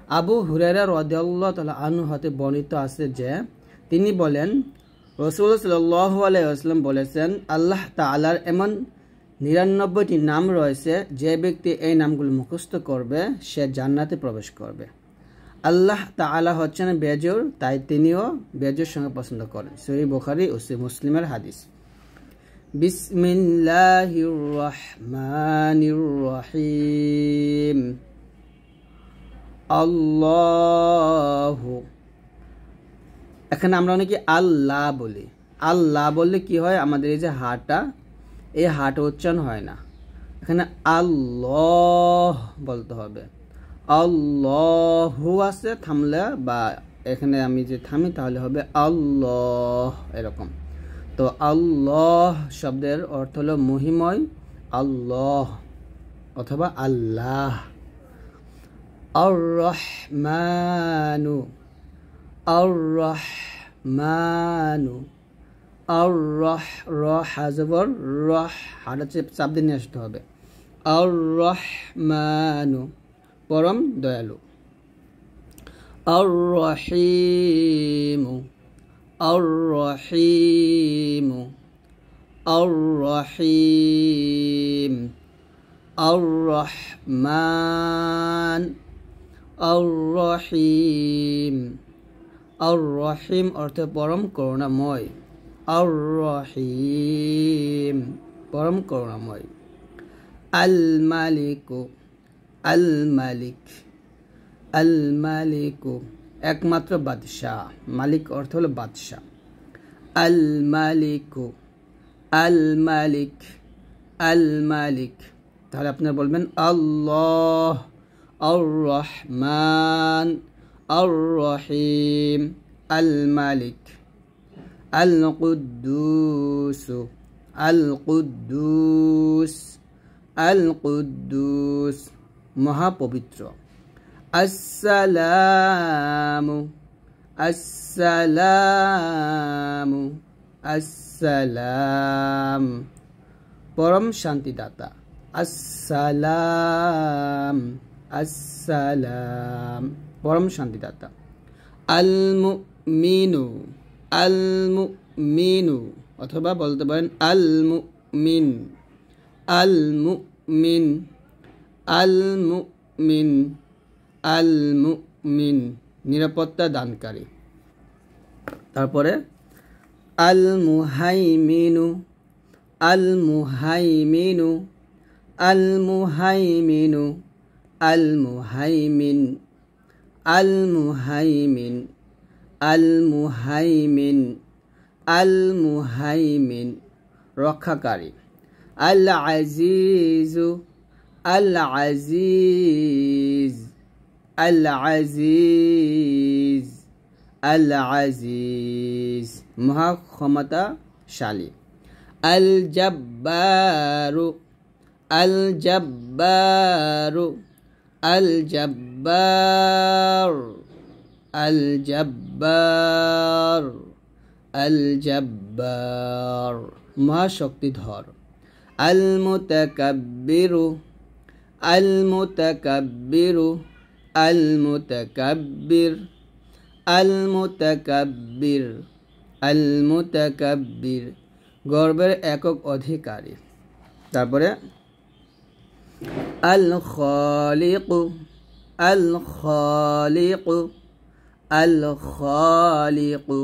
আবু হুরায়রা রাদিয়াল্লাহু তাআলা আনহু হতে বর্ণিত আছে যে তিনি বলেন রাসূল সাল্লাল্লাহু আলাইহি ওয়াসাল্লাম বলেছেন আল্লাহ তাআলার এমন ৯৯টি নাম রয়েছে যে ব্যক্তি এই নামগুলো মুখস্থ করবে সে জান্নাতে প্রবেশ করবে। আল্লাহ তাআলা হচ্ছেন বেজোড়, তাই তিনিও বেজোড় সঙ্গে পছন্দ করেন। সহিহ বুখারী ও মুসলিমের হাদিস। বিসমিল্লাহির রহমানির রহিম। আল্লাহু, এখানে আমরা অনেকে আল্লাহ বলি। আল্লাহ বললে কি হয়, আমাদের এই যে হাটা, এই হাটা উচ্চারণ হয় না। এখানে আল্লাহ বলতে হবে। আল্লাহু আছে থামলে, বা এখানে আমি যে থামি তাহলে হবে আল্লাহ, এরকম। তো আল্লাহ শব্দের অর্থ হলো মহিময় আল্লাহ অথবা আল্লাহ। আর রহমানু, আর রহমানু, আর হাজবর রহ, হাটা চাপ দিয়ে নিয়ে আসতে হবে। আর রহমানু, পরম দয়ালু। আর রহিমু, আর রহিমু, আর রহিম। আর রহমান, আর রহিম। আর রহিম অর্থ পরম করুণাময়। আর রহিম, পরম করুণাময়। আল মালিকু, আল মালিক, আল মালিকু, একমাত্র বাদশাহ। মালিক অর্থ হলো বাদশাহ। আল মালিকু, আল মালিক, আল মালিক। তাহলে আপনারা বলবেন আল্লাহ, আর রহমান, আর রহিম, আল মালিক। আল কুদ্দুস, আল কুদ্দুস, আল কুদ্দুস, মহাপবিত্র। আসসালামু, আসসালামু, আসসালাম, পরম শান্তিদাতা। আসসালাম, আসসালাম, পরম শান্তিদাতা। আল মুমিনু, আল মুমিনু, অথবা বলতে পারেন আল মুমিন, আল মুমিন, আল মুমিন, আল মুমিন, নিরাপত্তা দানকারী। তারপরে আল মুহাইমিনু, আল মুহাইমিনু, আল মুহাইমিনু, আল মুহাইমিন, আল মুহাইমিন, আল মুহাইমিন, আল মুহাইমিন, রক্ষাকারী। আল আজিজু, আল আজিজ, আল আজিজ, আল আজিজ, মহাক্ষমতাশালী। আল জব্বারু, আল জব্বারু, আল জব্বার, আল জব্বার, আল জব্বার, মহাশক্তিধর। আল মুতাকাব্বিরু, আল মুতাকাব্বিরু, আল মুতাকাব্বির, আল মুতাকাব্বির, আল মুতাকাব্বির, গর্বের একক অধিকারী। তারপরে আল খালিকু, আল খালিকু, আল খালিকু,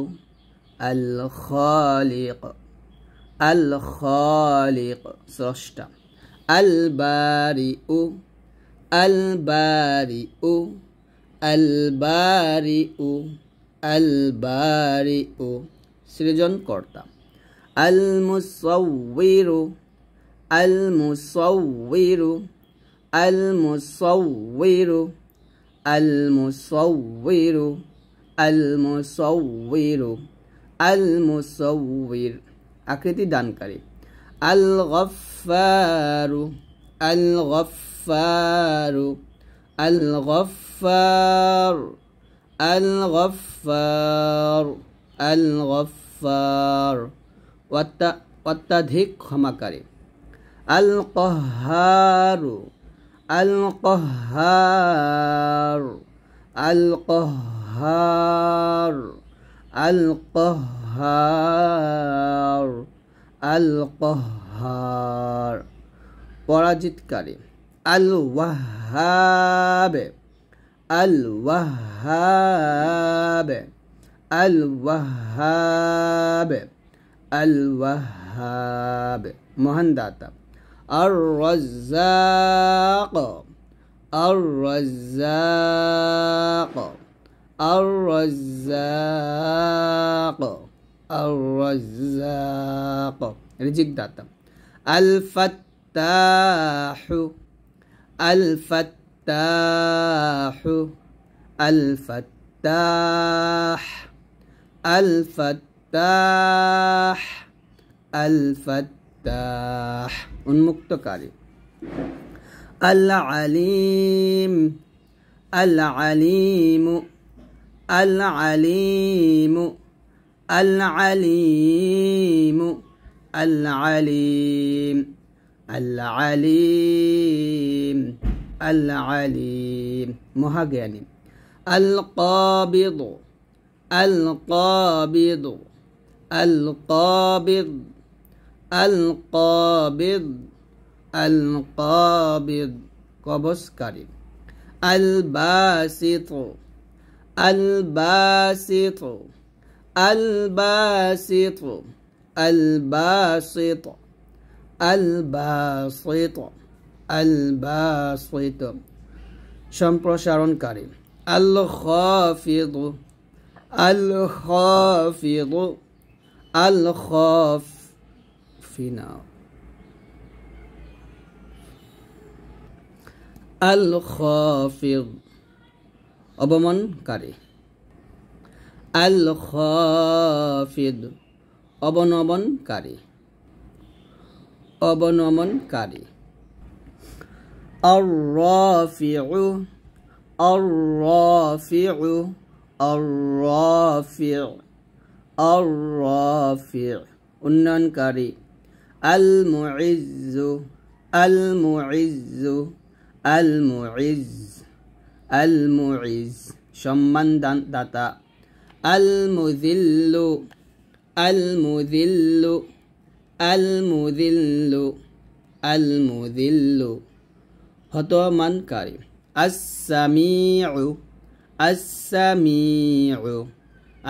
আল খালিক, আল খালিক, স্রষ্টা। আল বারিউ, আল বারিউ, আল বারিউ, আল বারিউ, সৃজনকর্তা। আল মুসাউইরু, আল মুসাউইরু, আল মুসাউইরু, আল মুসাউইরু, আল মুসাউইরু, আল মুসাউইর, আকৃতি দানকারী। আল গফফারু, আল গফফারু, আল গফফার, আল গফফার, আল গফফার, অত্যাধিক ক্ষমাকারী। আল কহারু, আল কহার, القهار القهار القهار পরাজিতকারী الوهاب الوهاب الوهاب الوهاب মহান দাতা الرزاق الرزاق الرزاق الرزاق রিজিক দাতা الفتاح الفتاح الفتاح الفتاح الفتاح উন্মুক্তকারী العليم العليم العليم العليم العليم العليم العليم মহাজ্ঞানী القابض القابض القابض القابض القابض কবজকারী الباسط الباسط الباسط الباسط الباسط الباسط সম্প্রসারণকারী الخافض الخافض الخافنا الخافض অবমানকারী الخافض অবনমনকারী অবনমনকারী الرافع الرافع الرافع الرافع উন্নয়নকারী المعز المعز المعز المعز সম্মান দাতা المذل المذل المذل المذل হতমানকারী السميع السميع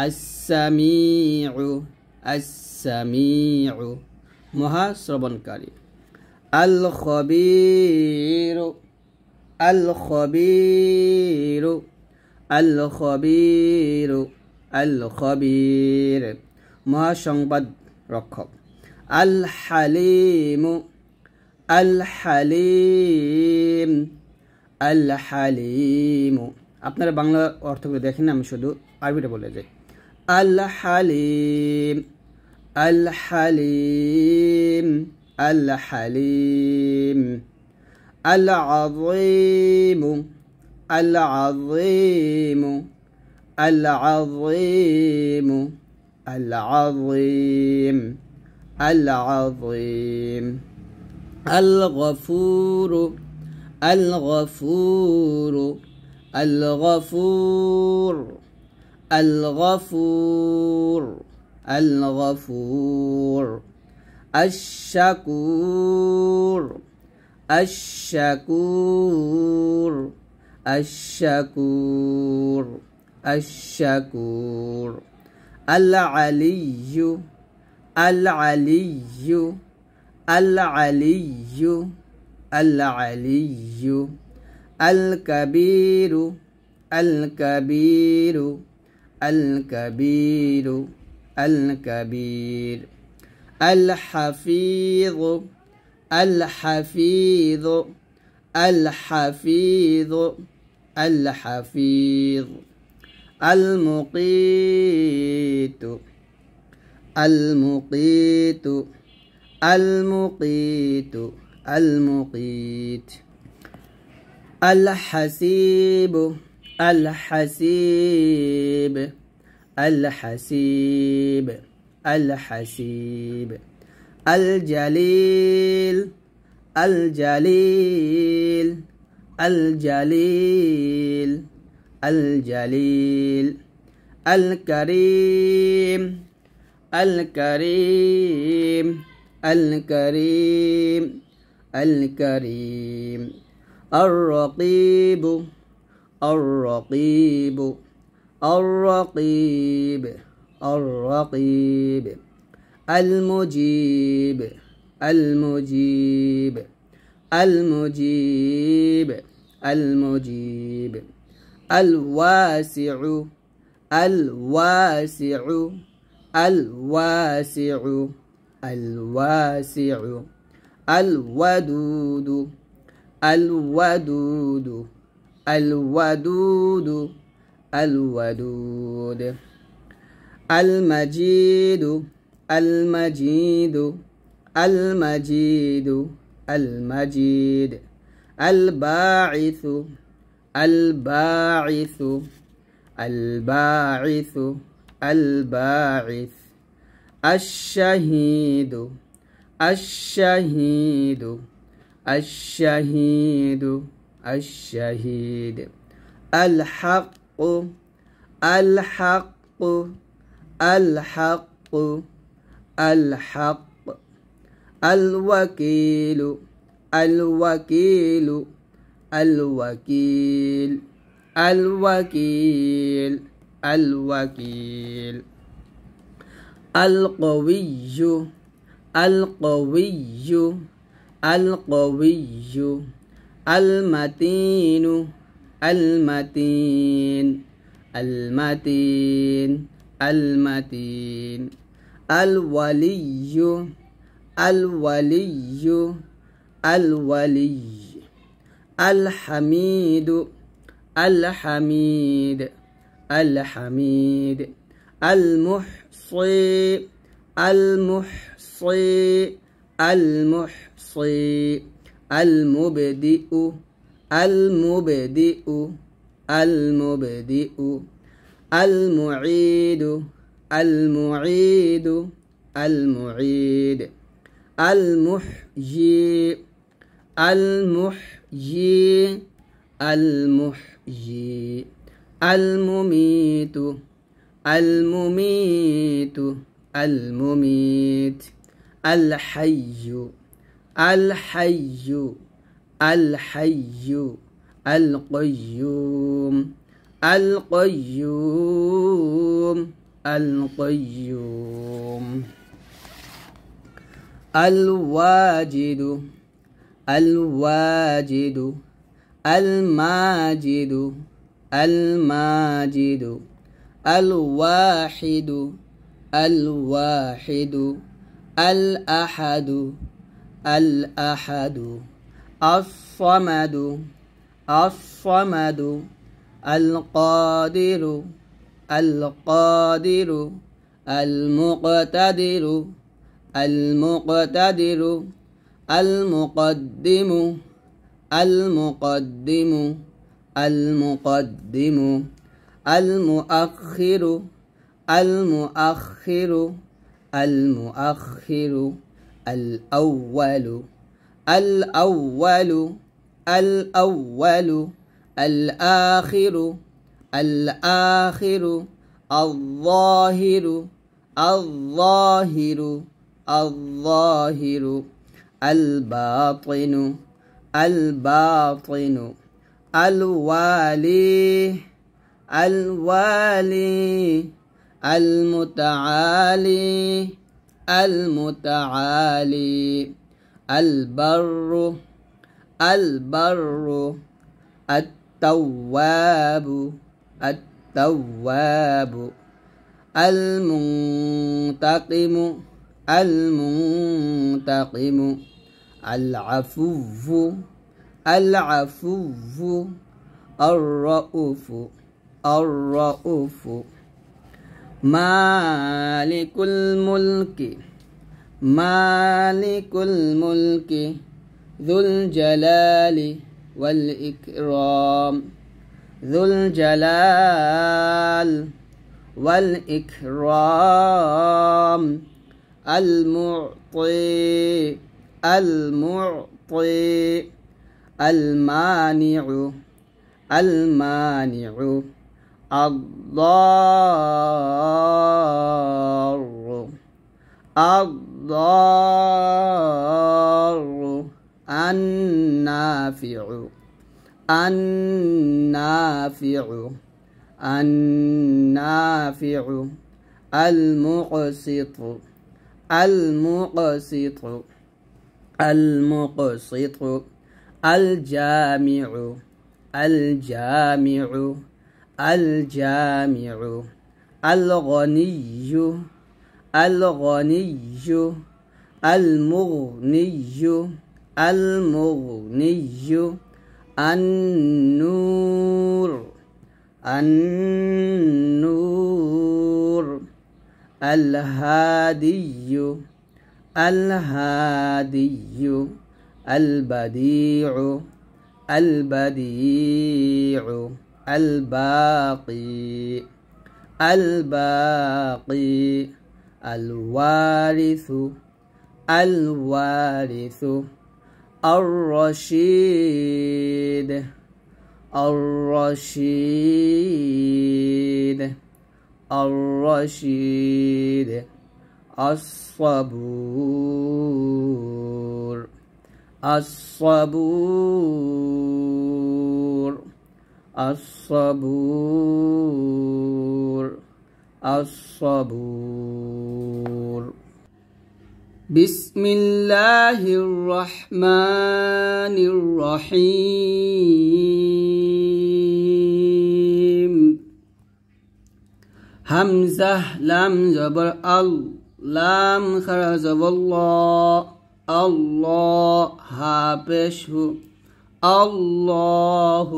السميع السميع মহাশ্রবণকারী الخبير الخبير الخبير الخبير মহাসংবাদ রক্ষক الحليم الحليم الحليم আপনারা বাংলা অর্থগুলো দেখেন আমি শুধু আরবিটা বলে যাই الحليم الحليم الحليم العظيم العظيم العظيم العظيم العظيم الغفور الغفور الغفور الغفور الغفور الشكور الشكور الشكور الشكور العلي العلي العلي العلي الكبير الكبير الكبير الكبير الحفيظ الحفيظ الحفيظ الحفيظ المقيت المقيت المقيت المقيت الحسيب الحسيب الحسيب الحسيب الجليل الجليل الجليل الجليل الكريم الكريم الكريم الكريم الرقيب الرقيب الرقيب الرقيب المجيب المجيب المجيب المجيب الواسع الواسع الواسع الواسع الودود الودود الودود الودود المجيد المجيد المجيد المجيد الباعث الباعث الباعث الباعث الشهيد الشهيد الشهيد الشهيد الحق الحق الحق الحق الوكيل الوكيل الوكيل الوكيل الوكيل القوي القوي القوي المتين المتين المتين المتين الولي الولي الولي الحميد الحميد الحميد المحصي المحصي المحصي المبدئ المبدئ المبدئ المعيد المعيد المعيد المحيي المحيي المحيي المميت المميت المميت الحي الحي الحي القيوم القيوم القيوم الواجد الواجد الماجد الماجد الواحد الواحد الأحد الأحد الصمد الصمد القادر القادر المقتدر المقتدر المقدم المقدم المقدم المؤخر المؤخر المؤخر الأول الأول الأول الآخر الآخر الظاهر الظاهر الظاهر الباطن الباطن الوالي الوالي المتعالي المتعالي البر البر التواب التواب المنتقم المنتقم العفو العفو الرؤوف الرؤوف مالك الملك مالك الملك ذو الجلال والإكرام ذو الجلال والإكرام المعطي المعطي المانع المانع الضار الضار النافع النافع النافع المقسط المقسط المقسط الجامع الجامع الجامع الغني الغني المغني المغني النور النور الهادي الهادي البديع البديع الباقي الباقي الوارث الوارث الرشيد الرشيد الرشيد الصبور الصبور الصبور الصبور بسم الله الرحمن الرحيم همزة لام زبر ال لام خرج زبر الله الله হা পেশ হু আল্লাহ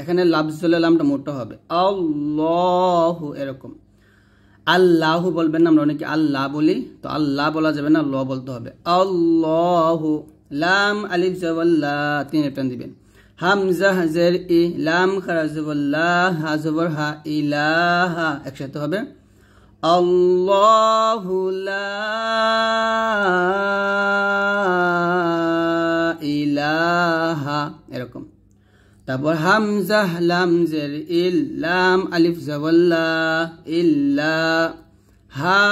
এখানে লাফজুল লামটা মোটা হবে আল্লাহ এরকম আল্লাহু বলবেন না আমরা অনেকে আল্লাহ বলি তো আল্লাহ বলা যাবে না ল বলতে হবে আল্লাহু লাম আলিফ জাওয়াল্লা তিন টান দিবেন হামজা জের ই লাম খারাজ জাওয়াল্লা হা জবর হা ইলাহা একসাথে হবে আল্লাহু লা ইলাহা এরকম তারপর হামজা লাম জের ইল লাম আলিফ জাওয়াল্লা ইল্লা হা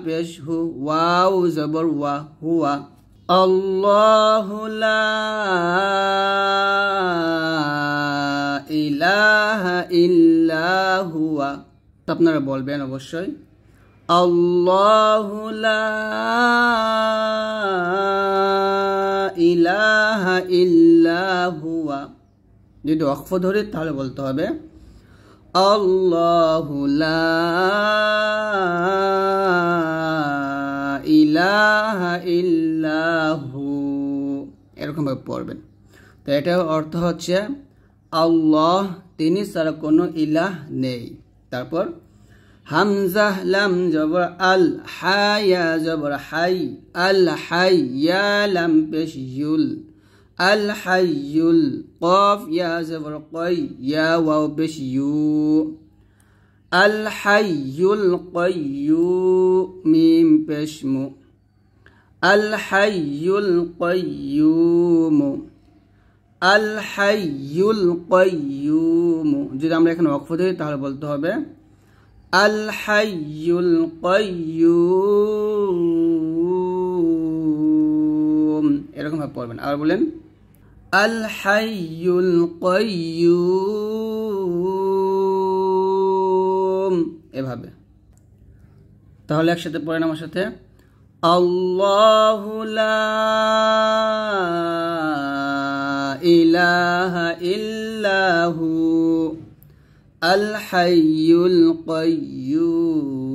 পেশ হু ওয়াও জবর ওয়া হুয়া আল্লাহু লা ইলাহা ইল্লা হুয়া আপনারা বলবেন অবশ্যই আল্লাহু লা ইলাহা ইল্লা হুয়া যদি ওয়াকফ ধরে তাহলে বলতে হবে আল্লাহু লা ইলাহা ইল্লা হু এরকম ভাবে পড়বেন তো এটার অর্থ হচ্ছে আল্লাহ তিনি ছাড়া কোনো ইলাহ নেই তারপর হামজা লাম জবর আল হায়া জবর হাই আল হাইয়া লাম পেশ ইউল আল হাইয়ুল কফ ইয়া জবর কই ইয়া ওয়াও পেশ ইউ আল হাইয়ুল কাইয়্যুম মিম পেশ মু আল হাইয়ুল কাইয়্যুম আল হাইয়ুল কাইয়্যুম যদি আমরা এখানে ওয়াকফ দিই তাহলে বলতে হবে আল হাইয়ুল কাইয়্যুম এরকম ভাবে পড়বেন আর বলেন আল হাইয়ুল কাইয়্যুম এভাবে তাহলে একসাথে পড়েন আমার সাথে আল্লাহু লা ইলাহা ইল্লাহু আল হাইয়ুল কাইয়্যুম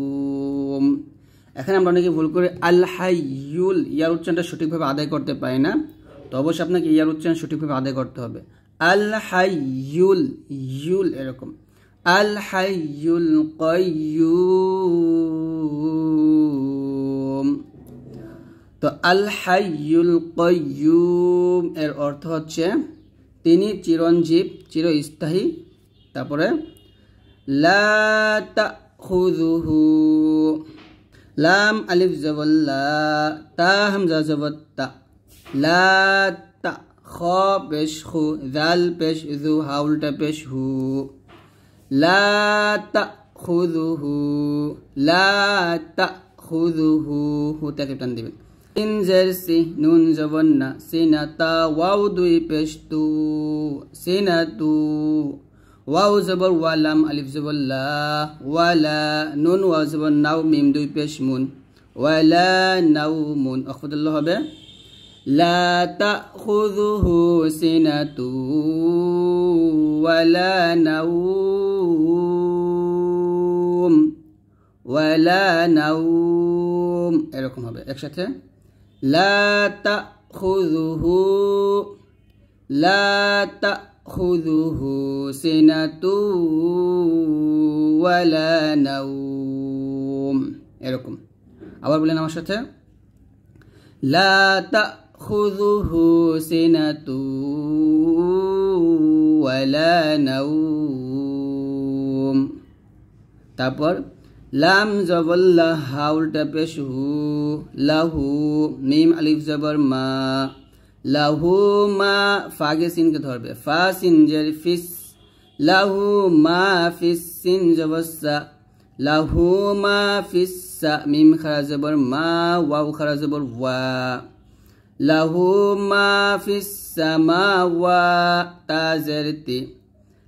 এখানে আমরা অনেকে ভুল করে আল হাইয়ুল ইয়ার উচ্চারণটা সঠিকভাবে আদায় করতে পারি না তো অবশ্যই আপনাকে ইয়ার উচ্চারণ সঠিকভাবে আদায় করতে হবে আল হাইয়ুল ইউল এরকম আল হাইয়ুল কাইয়্যুম তো আল হাইয়ুল কাইয়্যুম এর অর্থ হচ্ছে তিনি চিরঞ্জীব চিরস্থায়ী তারপরে লা তাখুযুহু লাম আলিফ জবর লা তা হামজা জবর তা লা তা খ পেশ খু জাল পেশ জু হা উল্টা পেশ হু লা তাখুযুহু লা তাখুযুহু হুতে টান দিবেন সিন জের সি নুন জবর না সিনাতা ওয়াও দুই পেশ তু সিনাতু ওয়াও জবর ওয়া লাম আলিফ জবর লা ওয়ালা নুন ওয়াও জবর নাও মিম দুই পেশ মুন ওয়ালা নাউমুন আখফাদুল্লাহ হবে লা তাখুযুহু সিনাতু ওয়ালা নাউম ওয়ালা নাউম এরকম হবে একসাথে লা তাখুযুহু সিনাতু ওয়ালা নাউম এরকম আবার বলেন আমার সাথে লা তাখুযুহু সিনাতু ওয়ালা নাউম তারপর লাম জবর লা হা উল্টা পেশ হু লাহু মিম আলিফ জবর মা লাহু মা ফাগে সিনকে ধরবে ফা সিন জের ফিস লাহু মা ফিস সিন জবর সা লাহু মা ফিস সা মিম খারা জবর মা ওয়াও খারা জবর ওয়া লাহু মা ফিস সামাওয়া তা জের তি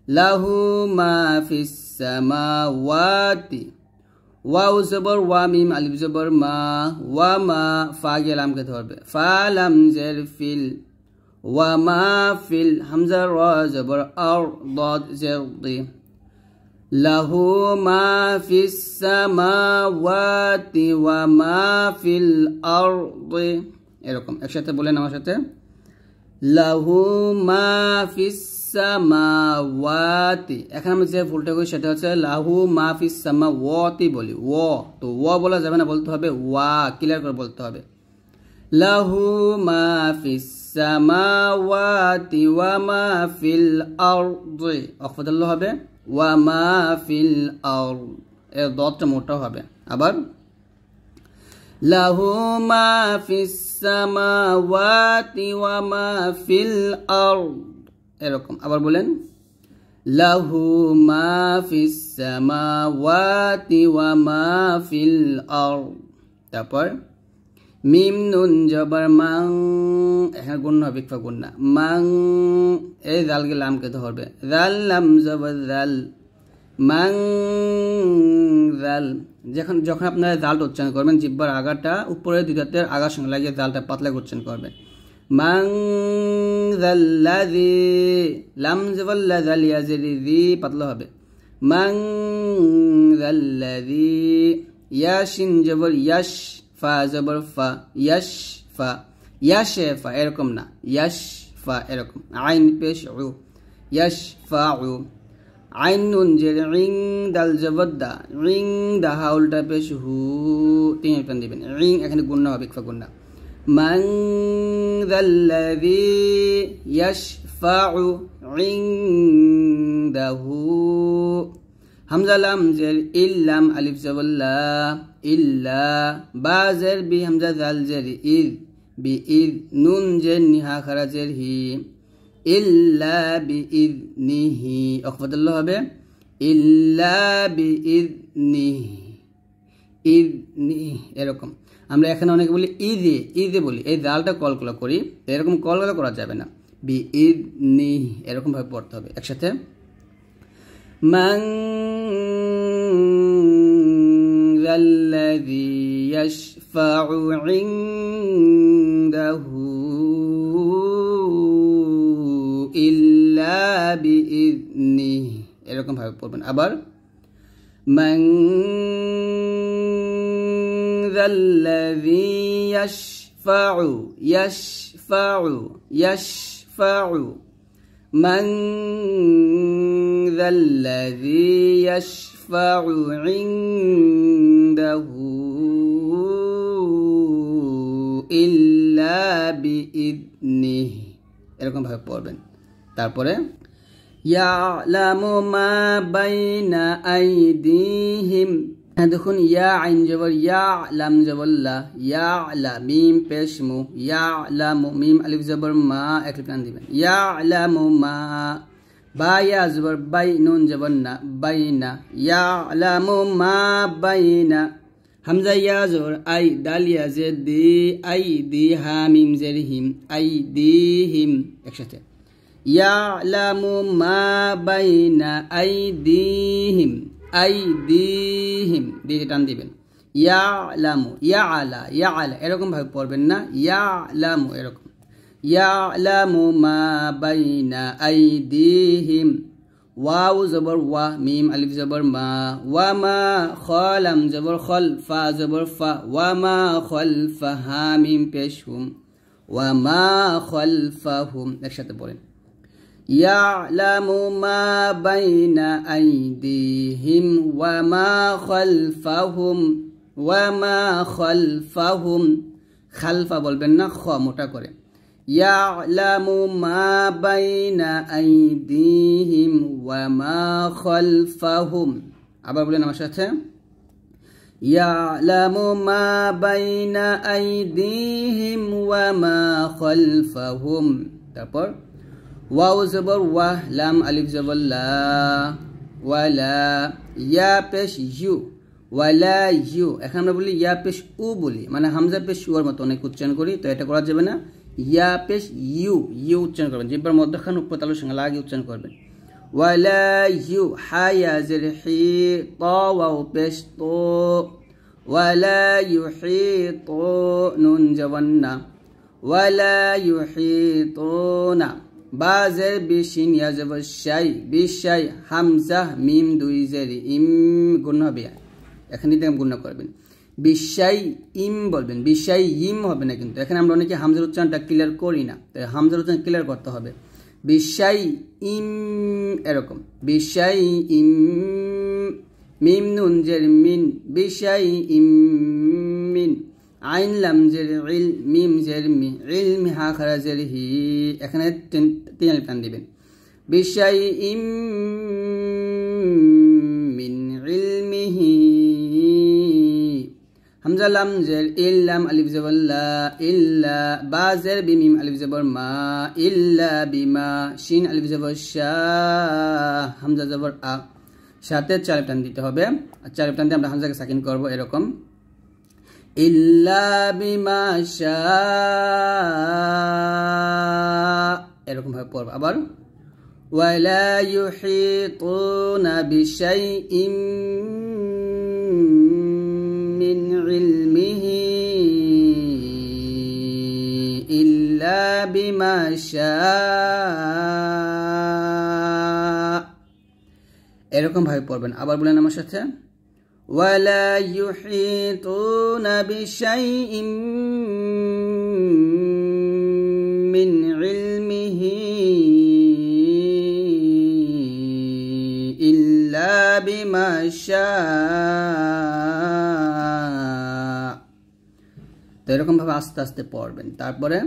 লাহু মা ফিস সামাওয়াতি ওয়াও জবর ওয়া মিম আলিফ জবর মা ওয়া মা ফা গেলামকে ধরবে ফা লাম জের ফিল ওয়া মা ফিল হামজা র জবর আর দাদ জের দি লাহু মা ফিস সামাওয়াতি ওয়া মা ফিল আরদি এরকম একসাথে বলেন আমার সাথে লাহু মা ফিস সামাওয়াতি এখন আমরা যে ভুলটা করি সেটা হচ্ছে লাহু মা ফিস সামাওয়াতি বলি ওয়া তো ওয়া বলা যাবে না বলতে হবে ওয়া ক্লিয়ার করে বলতে হবে লাহু মা ফিস সামাওয়াতি ওয়া মা ফিল আরদি আখফাদুল্লাহ হবে ওয়া মা ফিল আরদ এর দতটা মোটা হবে আবার লাহু মা ফিস সামাওয়াতি ওয়া মা ফিল আরদ এরকম আবার বলেন লাহু মা ফিস সামাওয়াতি ওয়া মা ফিল আরদ তারপর মিম নুন জবর মাং এখানে গুণ হবে ইকফা গুণ না মাং এই জালকে লামকে ধরবে জাল লাম জবর জাল মাং জাল যখন আপনারা জালটা উচ্চারণ করবেন জিহ্বার আগাটা উপরে দুই দাঁতের আগার সঙ্গে লাগিয়ে জালটা পাতলা উচ্চারণ করবেন মাং জাল্লাযী লাম জবর লা জাল ইয়াজিরি জি পাতলা হবে মাং জাল্লাযী ইয়াশিন জবর ইয়াশ ফা জবর ফা ইয়াশ ফা ইয়াশফা এরকম না ইয়াশ ফা এরকম আইন পেশ উ ইয়াশ ফা উ আইন নুন জের ইং দাল জবর দা ইং দা হা উল্টা পেশ হু তিন টান দিবেন ইং এখানে গুণনা হবে ইকফা গুণনা মান যাল্লাযী ইয়াশফাউ ইনদাহু হামজা লাম জের ইল্লাম আলিফ জবর লা ইল্লা বা জের বি হামজা জাল জের ইদ বি ইদ নুন জের নিহা খারা জের হি ইল্লা বি ইযনিহি আখফাদুল্লাহ হবে ইল্লা বি ইযনিহি ইযনি এরকম আমরা এখানে অনেকে বলি ইদে ইদে বলি এই জালটা কলকলা করি এরকম কলকলা করা যাবে না বি ইযনিহি এরকম ভাবে পড়তে হবে একসাথে মান যাল্লাযী ইয়াশফাউ ইনদাহু ইল্লা বিইযনিহি এরকম ভাবে পড়বেন আবার মান যাল্লাযী ইয়াশফাউ মান যাল্লাযী ইয়াশফাউ ইনদাহু ইল্লা বিইযনিহি এরকম ভাবে পড়বেন তারপরে ইয়ালামু মা বাইনা আইদিহিম দেখুন ইয়া আইন জবর ইয়া লাম জবর লা ইয়ালা মিম পেশ মু ইয়ালামু মিম আলিফ জবর মা এক টান দিবেন ইয়ালামু মা বা ইয়া জবর বাই নুন জবর না বাইনা ইয়ালামু মা বাইনা হামজা ইয়া জবর আই দাল ইয়া জের দি আই দি হা মিম জের হিম আই দি হিম একসাথে ইয়ালামু মা বাইনা আইদিহিম আইদিহিম দিয়ে টান দিবেন ইয়ালামু ইয়ালা ইয়ালা এরকম ভাবে পড়বেন না ইয়ালামু এরকম ইয়ালামু মা বাইনা আইদিহিম ওয়াও জবর ওয়া মিম আলিফ জবর মা ওয়া মা খালাম জবর খল ফা জবর ফা ওয়া মা খলফাহা মিম পেশ হুম ওয়া মা খলফাহুম একসাথে পড়েন ইয়ালামু মা বাইনা আইদিহিম ওয়া মা খলফাহুম ওয়া মা খলফাহুম খালফা বলবেন না খ মোটা করে ইয়ালামু মা বাইনা আইদিহিম ওয়া মা খলফাহুম আবার বলেন আমার সাথে ইয়ালামু মা বাইনা আইদিহিম ওয়া মা খলফাহুম তারপর ওয়াও জবর ওয়া লাম আলিফ জবর লা ওয়ালা ইয়া পেশ ইউ ওয়ালা ইউ এখন আমরা বলি ইয়া পেশ উ বলি মানে হামজা পেশ উর মতো অনেক উচ্চারণ করি তো এটা করা যাবে না ইয়া পেশ ইউ ইউ উচ্চারণ করবেন জিহ্বার মধ্যখান উপর তালুর সঙ্গে লাগিয়ে উচ্চারণ করবেন ওয়ালা ইউ হা ইয়া জের হি ত ওয়াও পেশ তো ওয়ালা ইউহিতু নুন জবর না ওয়ালা ইউহিতুনা বা জের বিশিন ইয়া জবর শাই বিশাই হামজা মিম দুই জের ইম গুণ হবে এখানে দিয়ে গুণ করবেন বিশাই ইম বলবেন বিশাই ইম হবে না কিন্তু এখানে আমরা অনেকে হামজার উচ্চারণটা ক্লিয়ার করি না তাই হামজার উচ্চারণ ক্লিয়ার করতে হবে বিশাই ইম এরকম বিশাই ইম মিম নুন জের মিন বিশাই ইম মিন আইন লাম জের ইল মিম জের মি ইলমি হা খারা জের হি এখানে তিন আলিফ টান দিবেন বিশাই ইম মিন ইলমিহি হামজা লাম জের ইল লাম আলিফ জবর লা ইল্লা বা জের বি মিম আলিফ জবর মা ইল্লা বিমা শিন আলিফ জবর শা হামজা জবর আ সাথে চার টান দিতে হবে আর চার টান দিয়ে আমরা হামজাকে সাকিন করব এরকম ইল্লা বিমা শা এরকম ভাবে পড়ব আবার ওয়ালা ইউহিতুনা বিশাইইম মিন ইলমিহি ইল্লা বিমা শা এরকম ভাবে পড়বেন আবার বলেন আমার সাথে ওয়ালা ইউহিতুনা বিশাইইম মিন ইলমিহি ইল্লা বিমা শা তো এরকম ভাবে আস্তে আস্তে পড়বেন তারপরে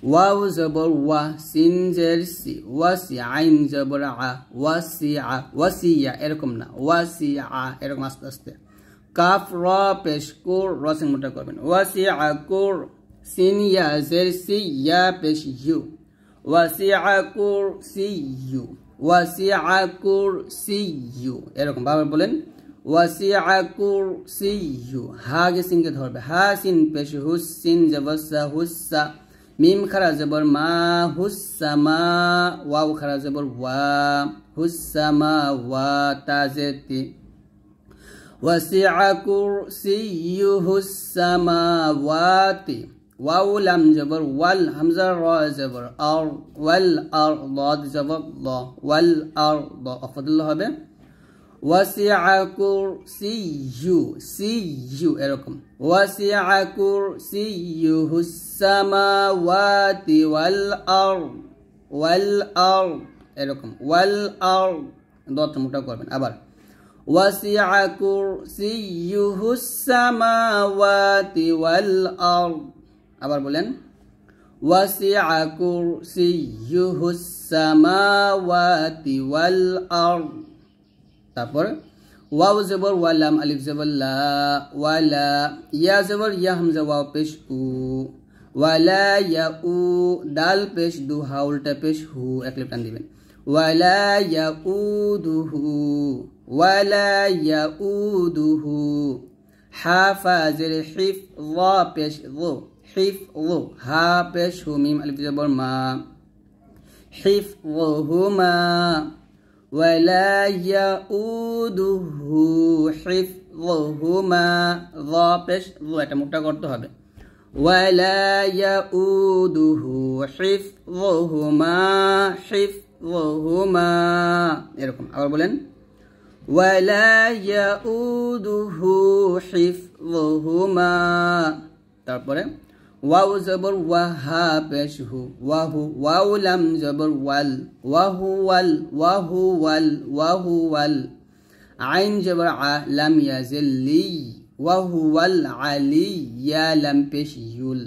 ওয়াও জবর ওয়া সিন জের সি ওয়াসি আইন জবর আ ওয়াসিআ ওয়াসিয়া এরকম না ওয়াসিআ এরকম আস্তে আস্তে কাফ র পেশ কুর র সিং মোটা করবেন ওয়াসিআ কুর সিন ইয়া জের সি ইয়া পেশ ইউ ওয়াসিআ কুর সি ইউ ওয়াসিআ কুর সি ইউ এরকম ভাবে বলেন ওয়াসিআ কুর সি ইউ হা গে সিন কে ধরবে হা সিন পেশ হুস সিন জবর সা হুসা মিম খারা জবর মা হুসামা ওয়াও খারা জবর ওয়া হুসামা ওয়া তাজেতি ওয়াসিআ কুরসিয়ুহুস সামাওয়াতি ওয়াও লাম জবর ওয়াল হামজা র জবর আর ওয়াল আর দাদ জবর দ ওয়াল আর দ আফদুল্লাহ হবে ওয়াসিআ কুরসিয়ু সিয়ু এরকম ওয়াসিআ কুরসিয়ুহুস সামাওয়াতি ওয়াল আর এরকম ওয়াল আর দত মোটা করবেন আবার ওয়াসিআ কুরসিয়ুহুস সামাওয়াতি ওয়াল আর আবার বলেন ওয়াসিআ কুরসিয়ুহুস সামাওয়াতি ওয়াল আর তারপর ওয়াও জবর ওয়ালাম আলিফ জবর লা ওয়ালা ইয়া জবর ইয়া হামজা ওয়াও পেশ উ ওয়ালা ইয়া উ দাল পেশ দু হা উল্টা পেশ হু এক লিপ টান দিবেন ওয়ালা ইয়াউদুহু ওয়ালা ইয়াউদুহু হা ফাজের হিফ য পেশ য হিফ য হা পেশ হু মিম আলিফ জবর মা হিফযুহুমা ওয়ালা ইয়াউদুহু হিফযুহুমা য পেশ য এটা মুখটা করতে হবে ওয়ালা ইয়াউদুহু হিফযুহুমা হিফযুহুমা এরকম আবার বলেন ওয়ালা ইয়াউদুহু হিফযুহুমা তারপরে ওয়াও জবর ওয়া হা পেশ হু ওয়াহু ওয়াও লাম জবর ওয়াল ওয়াহু ওয়াল ওয়াহু ওয়াল ওয়াহু ওয়াল আইন জবর আ লাম ইয়াজিল লি ওয়াহু ওয়াল আলি ইয়া লাম পেশ ইউল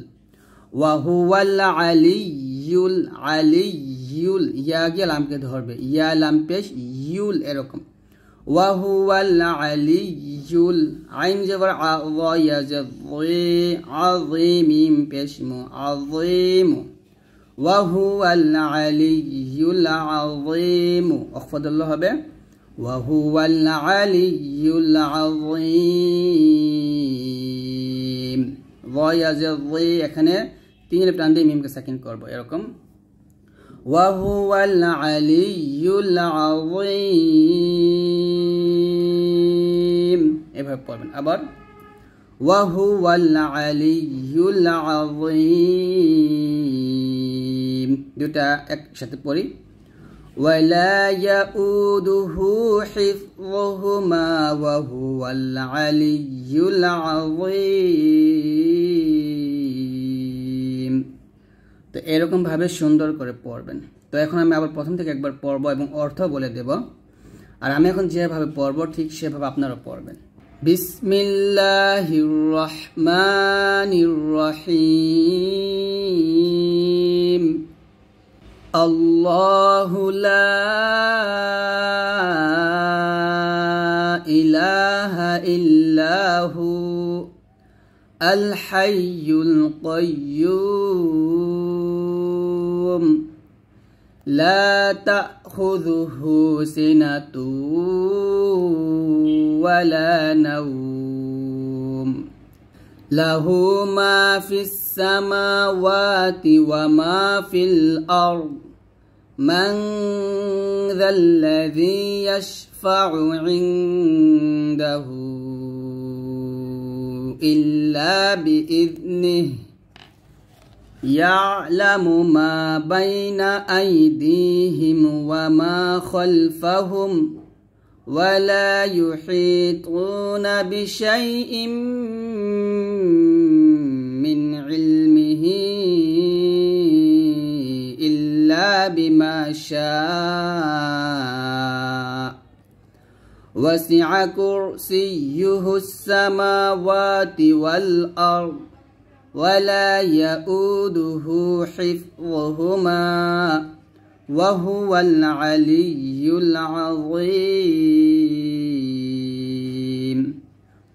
ওয়াহু ওয়াল আলিয়ুল আলিয়ুল ইয়া গিয়ে লামকে ধরবে ইয়া লাম পেশ ইউল এরকম ওয়াহুয়াল আলিয়ুল আইন জবর আ ওয়া ইয়াজি আযীম পেশ মু আযীম ওয়াহুয়াল আলিয়ুল আযীম আখফাদুল্লাহ হবে ওয়াহুয়াল আলিয়ুল আযীম ওয়া ইয়াজি এখানে তিন লিপ টান দিয়ে মিমকে সাকিন করব এরকম ওয়াহুয়াল আলিয়ুল আযীম এভাবে পড়বেন আবার ওয়াহুয়াল আলিয়ুল আযীম দুটা একসাথে পড়ি ওয়ালা ইয়াউদুহু হিফযুহুমা ওয়াহুয়াল আলিয়ুল আযীম তো এরকম ভাবে সুন্দর করে পড়বেন তো এখন আমি আবার প্রথম থেকে একবার পড়ব এবং অর্থ বলে দেব আর আমি এখন যেভাবে পড়ব ঠিক সেভাবে আপনারা পড়বেন বিসমিল্লাহির রহমানির রহিম আল্লাহু লা ইলাহা ইল্লাহু আল হাইয়ুল কাইয়্যুম লা তাখুযুহু সিনাতুন ওয়ালা নাওম লাহু মা ফিস সামাওয়াতি ওয়া মা ফিল আরদ মান যাল্লাযী ইয়াশফা'ু 'ইনদাহু ইল্লা বিইذনিহি ইয়া'লামু মা বাইনা আইদিহিম ওয়া মা খালফাহুম ওয়া লা ইউহীতুনা বিশাইইন মিন ইলমিহি ইল্লা বিমা শাআ ওয়াসি'a কুরসিয়্যুহুস সামাওয়াতি ওয়াল আরদ ولا يؤوده حفظهما وهو العلي العظيم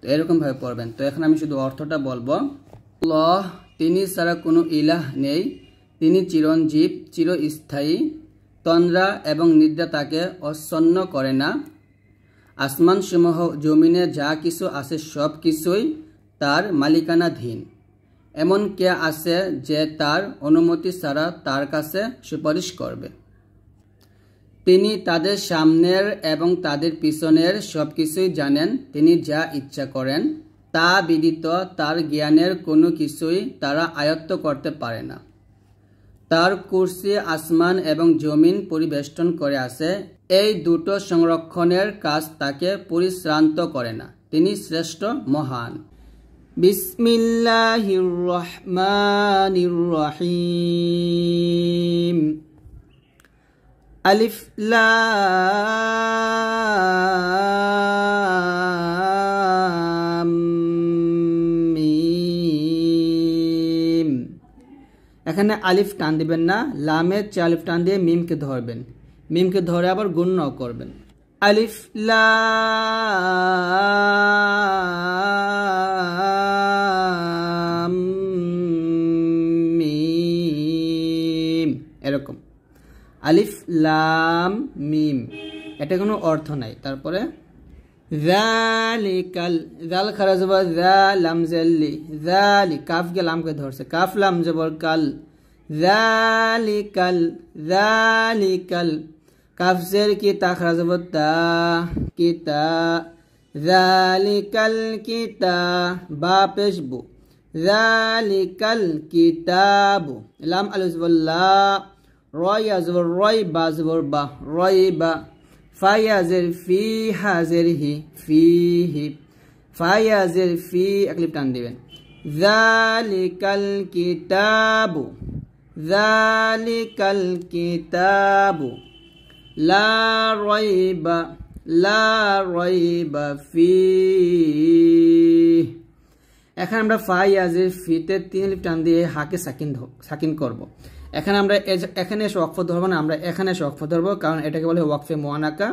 তো এরকম ভাবে পড়বেন তো এখন আমি শুধু অর্থটা বলবো আল্লাহ তিনি ছাড়া কোনো ইলাহ নেই তিনি চিরঞ্জীব চিরস্থায়ী তন্দ্রা এবং নিদ্রা তাকে অচ্ছন্ন করে না আসমানসমূহ জমিনে যা কিছু আছে সব কিছুই তার মালিকানাধীন এমন কে আছে যে তার অনুমতি ছাড়া তার কাছে সুপারিশ করবে তিনি তাদের সামনের এবং তাদের পিছনের সবকিছুই জানেন তিনি যা ইচ্ছা করেন তা বিদিত তার জ্ঞানের কোনো কিছুই তারা আয়ত্ত করতে পারে না তার কুরসি আসমান এবং জমিন পরিবেষ্টন করে আছে এই দুটো সংরক্ষণের কাজ তাকে পরিশ্রান্ত করে না তিনি শ্রেষ্ঠ মহান বিসমিল্লাহির রহমানির রহিম আলিফ লাম মিম এখানে আলিফ টান দিবেন না লামের চেয়ে আলিফ টান দিয়ে মিমকে ধরবেন মিমকে ধরে আবার গুণ করবেন আলিফ লাম মিম এরকম আলিফ লাম মিম, এটা কোনো অর্থ নাই। তারপরে যালিকাল, জাল খারা জবর যা, লাম জাল্লি, জালি কাফ কে লামকে ধরছে, কাফ লাম জবর কাল, যালিকাল, যালিকাল কাফ জের কি তা খারা জবর তা, কিতা, যালিকাল কিতা, বা পেশ বু, যালিকাল কিতাবু, লাম আলিফ জবর লা, রয় জবর রয়, বা জবর বা, রয় বা, ফায়াজের ফি, হাজের হি, ফিহি, ফায়াজের ফি একলিপ টান দিবেন, যালিকাল কিতাবু, যালিকাল কিতাবু, লা রাইবা, লা রাইবা ফিহি। এখানে আমরা ফায়াজের ফিতে 3 আলিফ টান দিয়ে হাকে সাকিন করব। এখানে আমরা এখানে এসে ওয়াকফ ধরবো না, আমরা এখানে এসে ওয়াকফ ধরবো, কারণ এটাকে বলে ওয়াকফে মুআনাকা।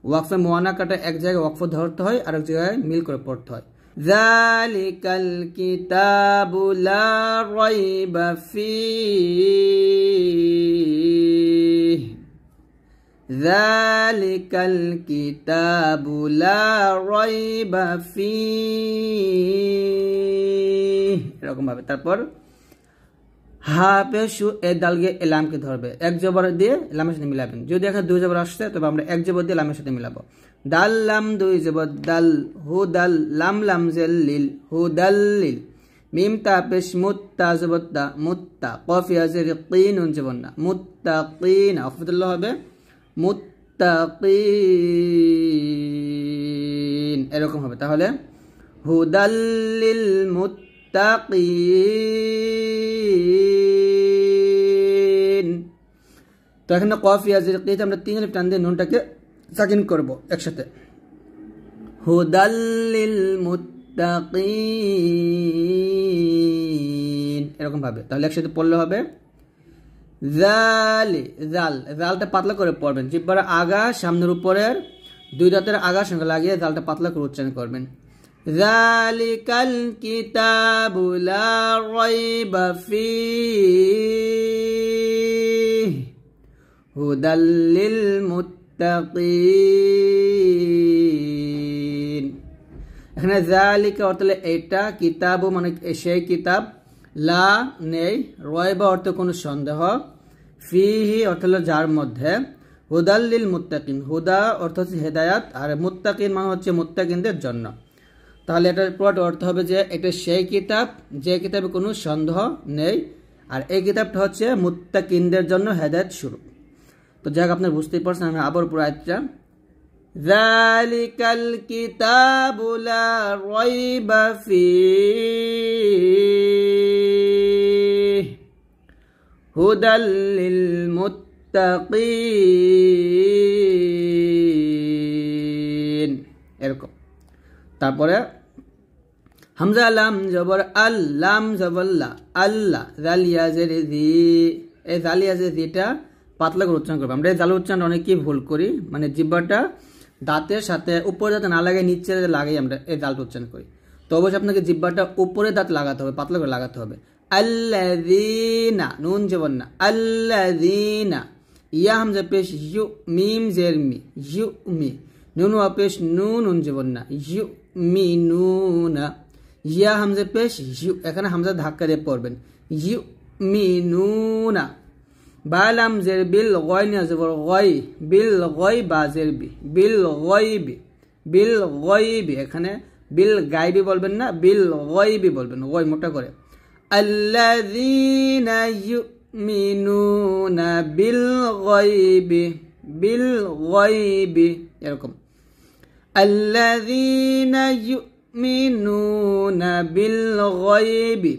ওয়াকফে মুআনাকাটা এক জায়গায় ওয়াকফ ধরতে হয়, আর এক জায়গায় মিল করে পড়তে হয়। যালিকাল কিতাবু লা রাইবা ফিহি, যালিকাল কিতাবু লা রাইবা ফিহি, এরকম ভাবে। তারপর হা পেশু এ দালকে এলামকে ধরবে, এক জবর দিয়ে লামের সাথে মিলাবেন। যদি এখানে 2 জবর আসছে তবে আমরা এক জবর দিয়ে লামের সাথে মিলাবো। দাল লাম 2 জবর দাল, হু দাল, লাম লাম জেল লিল, হু দাল লিল, মিম তা পেশ মুত্তা জবর তা, মুত্তা, কফ ইয়াজের কি, নুন জবর না, মুত্তাকিন, আফদুল্লাহ হবে মুত্তাকিন, এরকম হবে। তাহলে হুদাল লিল মুত্তাকিন। তো এখানে কফ ইয়াজের কিতে আমরা 3 আলিফ টান দিয়ে নুনটাকে সাকিন করব একসাথে, হুদাল লিল মুত্তাকিন, এরকম ভাবে। তাহলে একসাথে পড়লে হবে জালি, জাল, জালটা পাতলা করে পড়বেন, জিহ্বার আগা সামনের উপরের 2 দাঁতের আগার সঙ্গে লাগিয়ে জালটা পাতলা করে উচ্চারণ করবেন। যালিকাল কিতাবু লা রাইবা ফিহি হুদাল লিল মুত্তাকিন। এখানে যালিকা অর্থ হলো এটা, কিতাবু মানে সেই কিতাব, লা নেই, রাইবা অর্থ কোনো সন্দেহ, ফিহি অর্থ হলো যার মধ্যে, হুদাল লিল মুত্তাকিন, হুদা অর্থ হচ্ছে হেদায়াত, আর মুত্তাকিন মানে হচ্ছে মুত্তাকিনদের জন্য। তাহলে এটার পুরোটা অর্থ হবে যে এটা সেই কিতাব যে কিতাবে কোনো সন্দেহ নেই, আর এই কিতাবটা হচ্ছে মুত্তাকিনদের জন্য হেদায়েত স্বরূপ। তো যাক আপনারা বুঝতেই পারছেন, আমি আবার পুরো আয়াতটা, যালিকাল কিতাবু লা রাইবা ফিহি হুদাল লিল মুত্তাকিন, এরকম। তারপরে হামজা লাম জবর আল, লাম জবর লা, আল্লাহ, জাল ইয়াজের জি, এই জাল ইয়াজের জিটা পাতলা করে উচ্চারণ করবো। আমরা এই জাল উচ্চারণ অনেকেই ভুল করি, মানে জিহ্বাটা দাঁতের সাথে উপরে দাঁত না লাগাই নিচে লাগাই আমরা এই জালটা উচ্চারণ করি। তো অবশ্যই আপনাকে জিহ্বাটা উপরে দাঁত লাগাতে হবে, পাতলা করে লাগাতে হবে। আল্লাযীনা, নুন জবর না, আল্লাযীনা, ইয়া হামজা পেশ ইউ, মিম জের মি, ইউ মি, নুন ওয়া পেশ নুন, নুন জবর না, ইউ মি নুনা, ইয়া হামজা পেশ ইউ, এখানে হামজা ধাক্কা দিয়ে পড়বেন, ইউ মি নুনা, বা লাম জের বিল, গয় না জবর গয়, বিল গয়, বা জের বি, বিল গয়বি, বিল গয়বি, এখানে বিল গায়বি বলবেন না, বিল গয়বি বলবেন, গয় মোটা করে। আল্লাযীনা ইউমিনুনা বিল গয়বি, বিল গয়বি, এরকম। আল্লাযীনা ইউমিনুনা বিল গয়বি,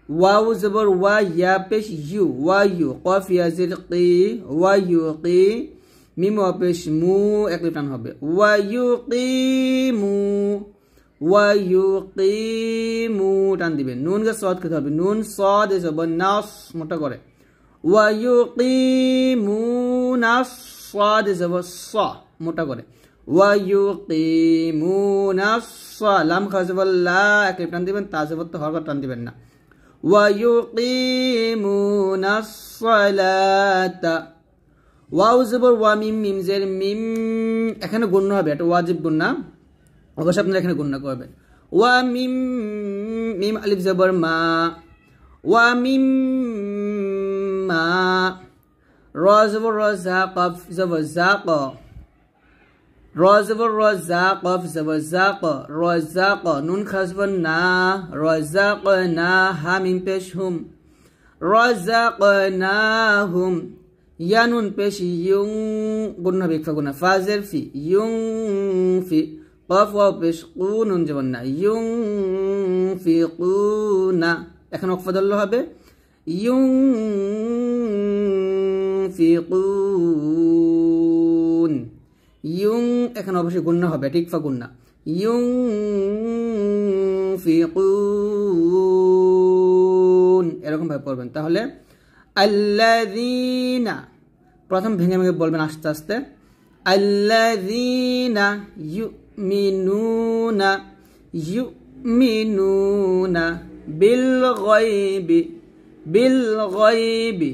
ওয়াও জবর ওয়া, ইয়া পেশ ইউ, ওয়া ইউ, কফ ইয়া জির কি, ওয়া ইউকি, মিম ওয়া পেশ মু, একলি টান হবে, ওয়া ইউকিমু, ওয়া ইউকিমু টান দিবেন, নুন কে সদ খেতে হবে, নুন সদ জবর নাস মোটা করে, ওয়া ইউকিমুনা সদ জবর স মোটা করে, ওয়া ইউকিমুনা স, লাম খা জবর লা, একলি টান দিবেন, তা জবর তো হরকত টান দিবেন না, ওয়া ইউকিমুনা সলাতা, ওয়াও জবর ওয়া মিম মিম জের মিম এখানে গুণ হবে, এটা ওয়াজিব গুণা, অবশ্যই আপনারা এখানে গুণ করবেন। ওয়া মিম মিম আলিফ জবর মা, ওয়া মিম মা। র জবর র জা কফ জবর জা ক, র জবর র জা কফ জবর জা ক, র জা ক। নুন খাসবর না, র জা ক না, হা মিম পেশ হুম, র জা ক না হুম। ইয়া নুন পেশ ইউং গুণ হবে ইকফা গুণা, ফা জের ফি ইউং ফি, কফ ওয়াও পেশ কু নুন জবর না, ইউং ফি কু না। এখন ওয়াকফ ধরলে হবে ইউং ফি কুন, ইউং এখানে অবশ্যই গুণা হবে, ঠিক ফা গুণা, ইউং ফি কুন এরকম ভাবে পড়বেন। তাহলে আল্লাযীনা প্রথম ভেঙে ভেঙে বলবেন আস্তে আস্তে, আল্লাযীনা ইউমিনুনা, ইউমিনুনা বিল গায়বি, বিল গায়বি,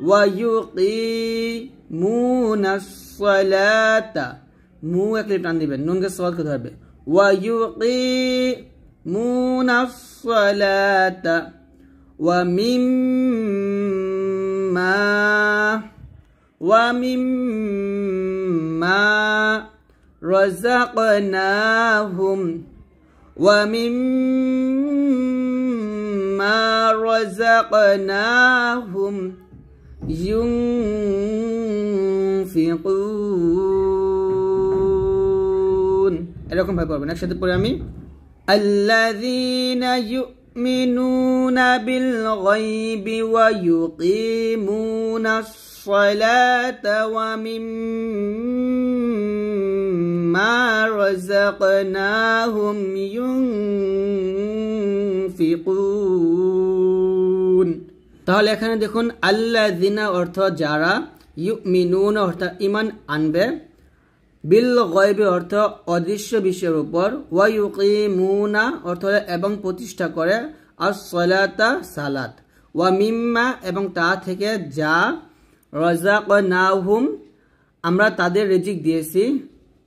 ওয়া ইউকিমুনাস সালাতা, মু একলি টান দিবেন, নুনকে সওয়াদকে ধরবে, ওয়া ইউকিমুনাস সালাতা, ওয়া মিম্মা, ওয়া মিম্মা রাযাকনাহুম, ওয়া মিম্মা রাযাকনাহুম ইউনফিকুন। এরকম ভাবে পড়বেন, একসাথে পড়ে আমি, আল্লাযীনা ইউমিনুনা বিল গায়বি ওয়া ইউকিমুনাস সালাতা ওয়া মিম্মা রাযাকনাহুম ইউনফিকুন। তাহলে এখানে দেখুন আল্লাযীনা অর্থ যারা, ইউমিনুন অর্থ ঈমান আনবে, বিল গায়বি অর্থ অদৃশ্য বিষয়ের উপর, ওয়া ইউকিমুনা অর্থ এবং প্রতিষ্ঠা করে, আস-সালাতা সালাত, ওয়া মিম্মা এবং তা থেকে যা, রাযাকনাহুম আমরা তাদের রিজিক দিয়েছি,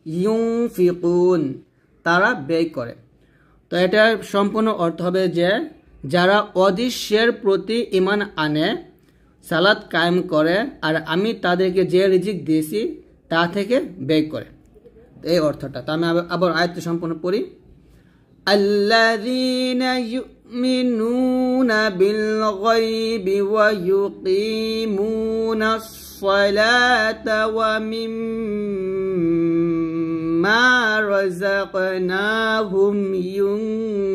ইউনফিকুন তারা ব্যয় করে। তো এটার সম্পূর্ণ অর্থ হবে যে যারা অদৃশ্যের প্রতি ঈমান আনে, সালাত কায়েম করে, আর আমি তাদেরকে যে রিজিক দিয়েছি তা থেকে ব্যয় করে, এই অর্থটা। তা আমি আবার আয়াতটি সম্পূর্ণ পড়ি, আল্লাযীনা ইউমিনুনা বিল গায়বি ওয়া ইউকিমুনাস সালাতা ওয়া মিম্মা রাযাকনাহুম ইউনফিকুন।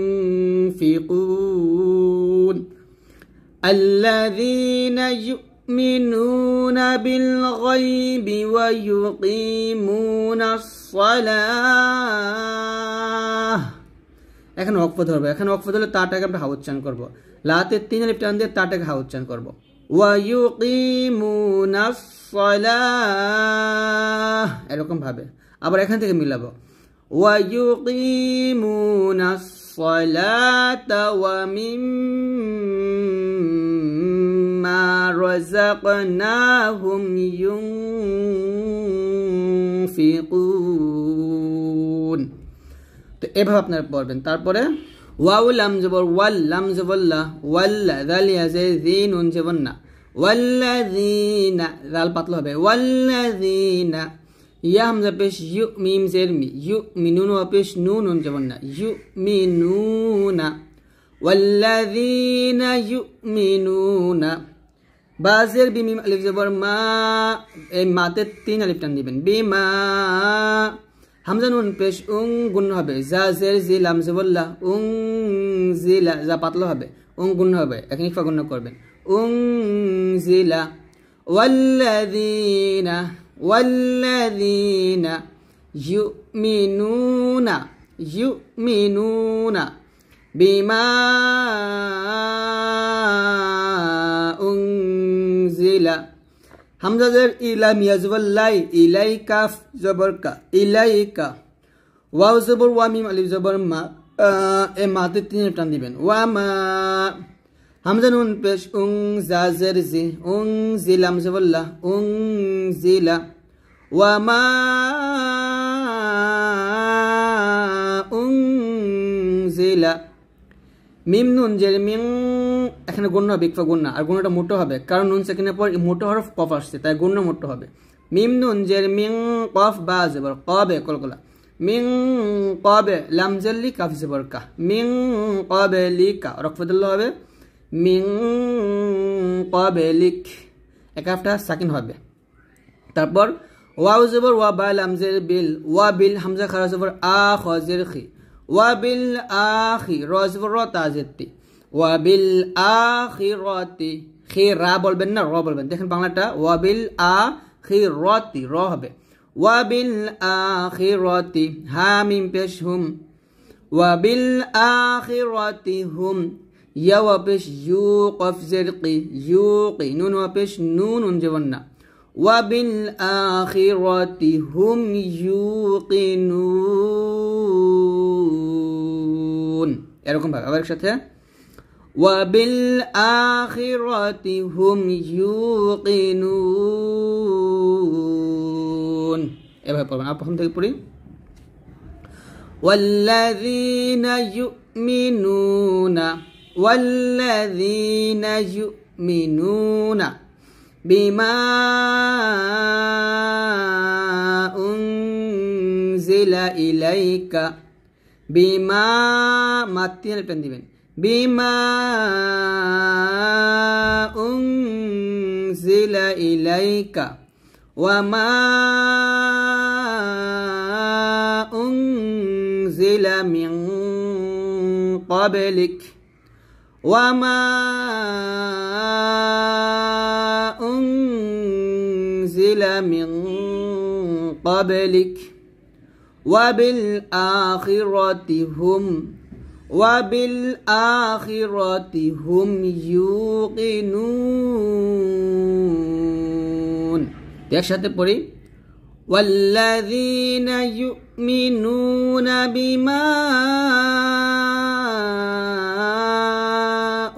আল্লাযীনা ইউমিনুনা বিল গায়বি ওয়া ইউকিমুনাস সালাহ। এখন ওয়াকফ ধরবো, এখন ওয়াকফ ধরলে তাটাকে আমরা হা উচ্চারণ করবো, লাতে 3 আলিফ টান দিয়ে তাটাকে হা উচ্চারণ করবো, ওয়া ইউকিমুনাস সালাহ এরকম ভাবে। আবার এখান থেকে মিলাবো, ওয়া ইউকিমুনাস সালাতা ওয়া মিম্মা রাযাকনাহুম ইউনফিকুন। তো এভাবে আপনারা পড়বেন। তারপরে ওয়াউ লাম জবর ওয়াল, লাম জবর লা, ওয়াল্লা, দাল ইয়াজে যিন নুন জবর না, ওয়াল্লাযীনা দাল পাতলা হবে, ওয়াল্লাযীনা। ইয়া হামজা পেশ ইউ মিম জের মি, ইউমিনুন পেশ নুন নুন জবর না, ইউমিনুনা, ওয়াল্লাযীনা ইউমিনুনা। বাজের বি মিম আলিফ জবর মা, এই মাতে 3 আলিফ টান দিবেন, বিমা। হামজা নুন পেশ উং গুণ হবে, জা জের জি লাম জবর লা, উং জিলা, যা পাতলা হবে, উং গুণ হবে, এখন ইফা গুণ করবেন, উং জিলা। ওয়াল্লাযীনা, ওয়াল্লাযীনা ইউমিনুনা, ইউমিনুনা বিমা উনজিলা। হামজা জের ইলা মিয়াজওয়াল্লাই, ইলাইকা জবর কা, ইলাইকা। ওয়াও জবর ওয়া মিম আলিফ জবর মা, এ মাতে 3 টান দিবেন, ওয়া মা। হামজা নুন পেশ উং জাজের জি উং জিলা মুজাবল্লা উং জিলা ওয়া মা উং জিলা মিম নুন জের মিং এখানে গুণ হবে ইকফা গুণ না আর গুণটা মোটো হবে কারণ নুন সেকেন্ডের পর মোটো হরফ কফ আসছে তাই গুণ মোটো হবে মিম নুন জের মিং কফ বা জবর কবে কলকলা মিং কবে লাম জেরলি কাফ জবর কা মিং কবে লিকা রকফতুল্লাহ হবে মিং কবে লিক একাফটা সাকিন হবে তারপর ওয়াও জবর ওয়া বা লাম জের বিল ওয়া বিল হামজা খারা জবর আ খ জের খি ওয়া বিল আখি র জবর র তা জের তি ওয়া বিল আখিরাতি খি রা বলবেন না র বলবেন দেখেন বাংলাটা ওয়া বিল আখিরাতি র হবে ওয়া বিল আখিরাতি হা মিম পেশ হুম ওয়া বিল আখিরাতি হুম ইয়া ওয়া পেশ ইউ কফ জের কি ইউকি নুন ওয়া পেশ নুন জবর না ওয়া বিল আখিরাতি হুম ইউকিনুন এরকম ভাবে আবার একসাথে وبالآخرة هم يوقنون এভাবে পড়বেন প্রথম থেকে পড়ি والذين يؤمنون بما أنزل إليك بما মাতিয়াল পেন দিবেন بما أنزل إليك وما أنزل من قبلك وما أنزل من قبلك وبالآخرة هم يوقنون একসাথে পড়ি والذين يؤمنون بما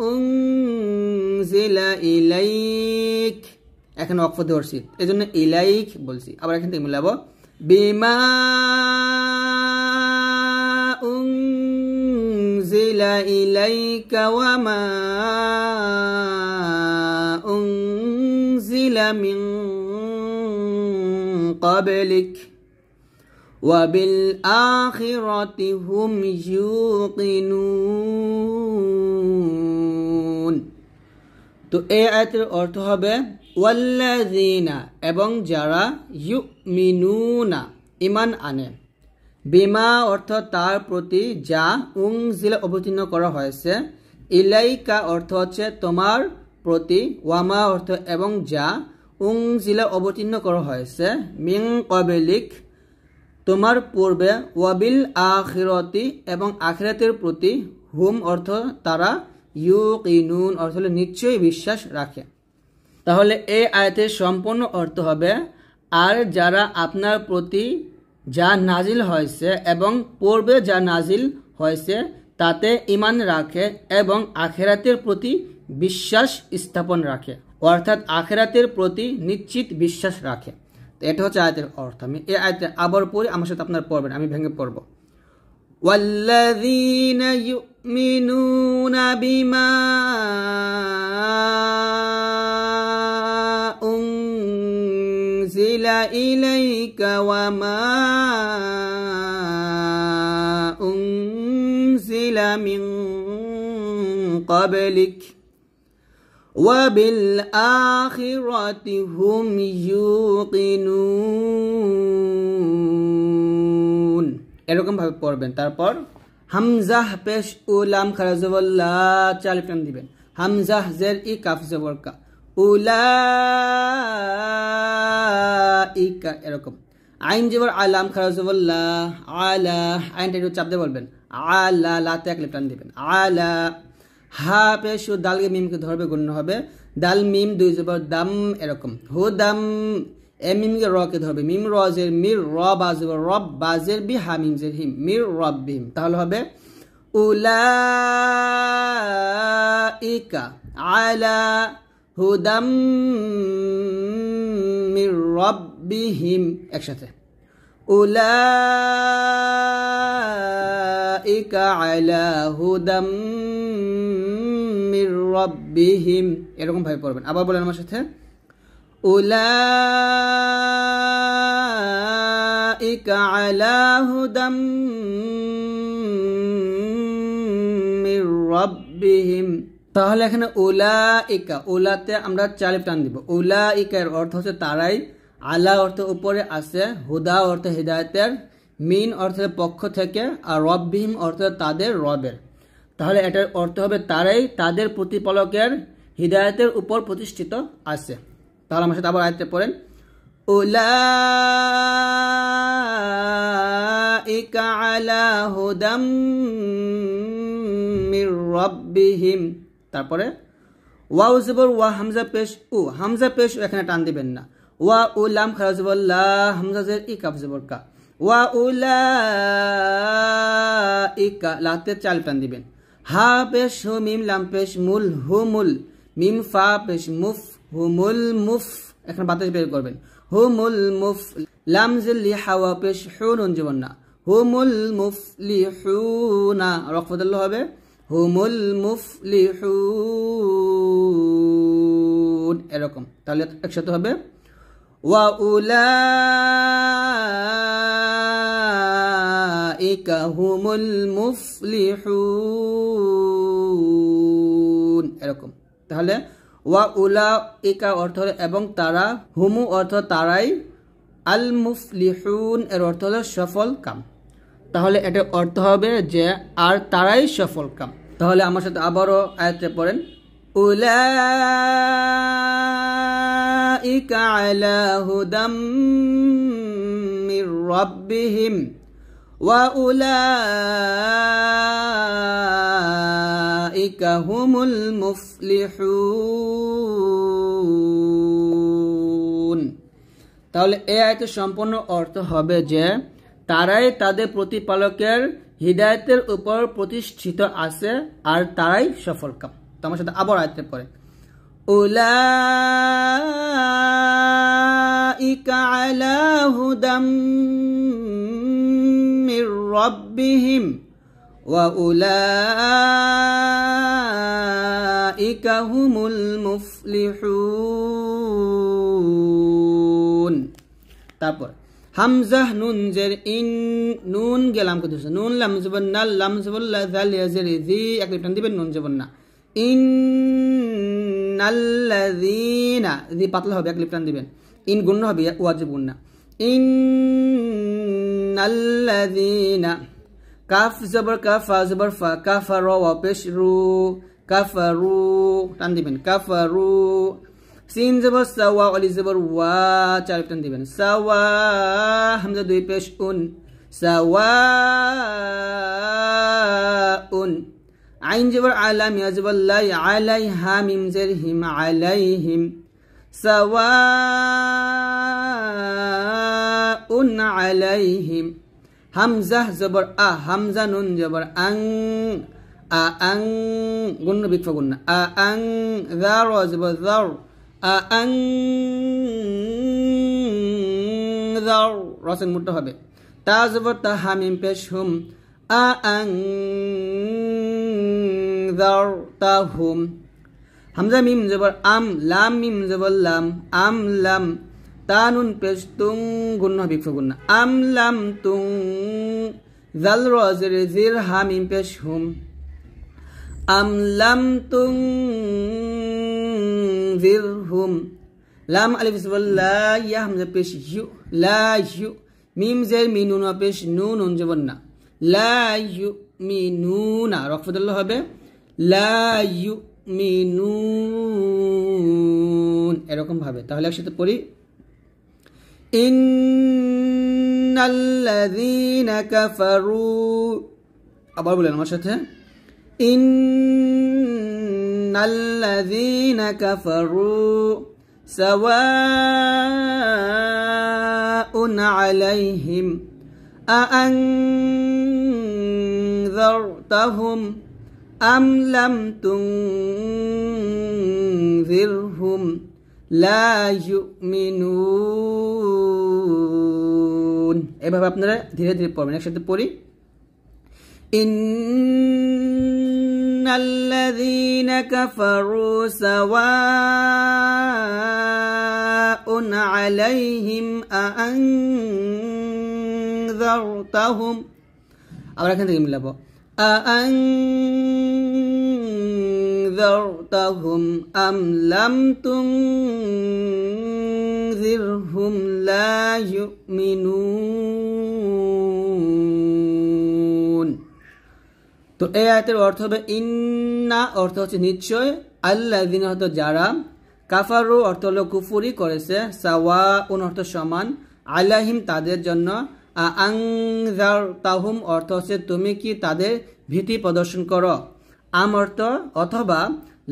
أنزل إليك এখানে ওয়াকফ ধরছি এজন্য ইলাইক বলছি আবার এখান থেকে মিলাবো বিমা أنزل إليك وما أنزل من قبلك وبالآخرة هم يوقنون তো এই আয়াতের অর্থ হবে ওয়াল্লাযিনা এবং যারা ইউমিনুনা ঈমান আনে বিমা অর্থ তার প্রতি যা উনজিলা অবতীর্ণ করা হয়েছে ইলাইকা অর্থ হচ্ছে তোমার প্রতি ওয়ামা অর্থ এবং যা উনজিলা অবতীর্ণ করা হয়েছে মিন ক্বাবলিক তোমার পূর্বে ওয়াবিল আখিরাতি এবং আখিরাতের প্রতি হুম অর্থ তারা ইউকিনুন অর্থ হলো নিশ্চয়ই বিশ্বাস রাখে তাহলে এই আয়াতের সম্পূর্ণ অর্থ হবে আর যারা আপনার প্রতি যা নাজিল হয়েছে এবং পূর্বে যা নাজিল হয়েছে তাতে ঈমান রাখে এবং আখিরাতের প্রতি বিশ্বাস স্থাপন রাখে অর্থাৎ আখিরাতের প্রতি নিশ্চিত বিশ্বাস রাখে তো এটা হচ্ছে আয়াতের অর্থ আমি এই আয়াতে আবার পড়ি আমার সাথে আপনারা পড়বেন আমি ভেঙে পড়ব والذين يؤمنون بما أنزل إليك وما أنزل من قبلك وبالآخرة هم يوقنون এরকম ভাবে পড়বেন তারপর হামজাহ পেশ উলাম খারাজওয়াল্লা চাল প্রাণ দিবেন হামজাহ জের ই কাফ জবর কা উলাইকা এরকম আইন জবর আলাম খারাজওয়াল্লা আলা আইনটা একটু চাপ দিয়ে বলবেন আলা লাতে এক প্রাণ দিবেন আলা হা পেশ দালকে মিমকে ধরবে গণ্য হবে দাল মিম দুই জবর দাম এরকম হু দাম মিমকে রকে ধরবে মিম রজের মির র বাজের রব বাজের বি হামিম জের হিম মির রব্বিহিম তাহলে হবে উলাইকা আলা হুদাম মির রাব্বিহিম একসাথে উলাইকা আলা হুদাম মির রাব্বিহিম এরকম ভাবে পড়বেন আবার বলেন আমার সাথে উলাইকা আলা হুদাম মির রাব্বিহিম তাহলে এখানে উলাইকা উলাতে আমরা 4 আলিফ টান দিব উলাইকা এর অর্থ হচ্ছে তারাই আলা অর্থ উপরে আছে হুদা অর্থ হিদায়াতের মিন অর্থের পক্ষ থেকে আর রব্বিহিম অর্থ তাদের রবের তাহলে এটার অর্থ হবে তারাই তাদের প্রতিপালকের হিদায়াতের উপর প্রতিষ্ঠিত আছে তাহলে আমার সাথে আবার আয়াতে পড়েন উলাইকা আলা হুদাম মির রাব্বিহিম তারপরে ওয়াও জবর ওয়া হামজা পেশ এখানে টান দিবেন না ওয়া উলাম খারা জবর লা হামজা জের ই কাফ জবর কা ওয়া উলাইকা লাতে 4 টান দিবেন হা পেশ হু মিম লাম পেশ মুল হুমুল মিম ফা পেশ মুফ হুমুল মুফ এখন বাতাস বের করবেন হুমুল মুফ লাম জিল লি হাওয়া পেশ হুনুন জীবন না হুমুল মুফলিহুনা রফদল হবে হুমুল মুফলিহুন এরকম তাহলে একসাথে হবে ওয়া উলাইকা হুমুল মুফলিহুন এরকম তাহলে ওয়া উলাইকা অর্থ হলো এবং তারা হুমু অর্থ তারাই আল মুফলিহুন এর অর্থ হলো সফল কাম তাহলে এটার অর্থ হবে যে আর তারাই সফল কাম তাহলে আমার সাথে আবারও আয়াতে পড়েন উলাইকা আলা হুদাম মির রাব্বিহিম ওয়া উলাইকা হুমুল মুফলিহুন তাহলে এই আয়াতের সম্পূর্ণ অর্থ হবে যে তারাই তাদের প্রতিপালকের হিদায়াতের উপর প্রতিষ্ঠিত আছে আর তারাই সফলকাম তোমার সাথে আবার আয়াতে পড়ে উলাইকা আলা হুদাম মির রাব্বিহিম ওয়া উলাইকা হুমুল মুফলিহুন তারপর হামজা নুন জের ইন নুন গেলাম কত নুন লাম জবর নাল লাম জবর লা জাল ইয়াজের জি এক টান দিবেন নুন জবর না ইন্নাল্লাযীনা জি পাতলা হবে এক টান দিবেন ইন গুণ হবে ওয়াজিব গুণ না ইন্নাল্লাযীনা কাফ জবর কাফ ফা জবর ফা কাফারু ওয়া পেশরু কাফারু টান দিবেন কাফারু সিন জবর সাওয়া আলি জবর ওয়া 4 টান দিবেন সাওয়া হামজা 2 পেশ উন সাওয়া উন আইন জবর আলা মিয়া জবর লা আলাইহা মিম জের হিম আলাইহিম সাওয়া উন আলাইহিম হামজা জবর আ হামজা নুন জবর আং আং গুণ বিকফা গুণ আং যার জবর যার আংযার রসেন মুট্টা হবে তা জবর তা হামিম পেশ হুম আংযার তা হুম হামজা মিম জবর আম লাম মিম জবর লাম আম লাম তা নুন পেশ তুং গুণ বিকফা গুণ আম লাম তুং জাল রজের জির হামিম পেশ হুম আম লাম তুং জিরহুম লাম আলিফ জবর লা ইয়া হামজা পেশ ইউ লা ইউ মিম জের মিনুন পেশ নুন নুন জবর না লা ইউ মিনুনা রফদুল্লাহ হবে লা ইউ মিনুন এরকম ভাবে তাহলে একসাথে পড়ি ইন্নাল্লাযীনা কাফারু আবার বলেন আমার সাথে ইন্নাল্লাযীনা কাফারু সাওয়াউন আলাইহিম আআনযারতাহুম আম লাম তুনযিরহুম লা ইউমিনুন। এভাবে আপনারা ধীরে ধীরে পড়বেন। একসাথে পড়ি। ইন্নাল্লাযীনা কাফারু সাওয়াউন আলাইহিম আআনযারতাহুম, আবার এখান থেকে মিলাবো, আআনযারতাহুম আম লাম তুনযিরহুম লা ইউমিনুন। তো এই আয়াতের অর্থ হবে ইন্না অর্থ হচ্ছে নিশ্চয়, আল্লাযীনা অর্থ যারা, কাফারু অর্থ হলো কুফরি করেছে, সাওয়াউন অর্থ সমান, আলাইহিম তাদের জন্য, আআনযারতাহুম অর্থ হচ্ছে তুমি কি তাদের ভীতি প্রদর্শন করো, আম অর্থ অথবা,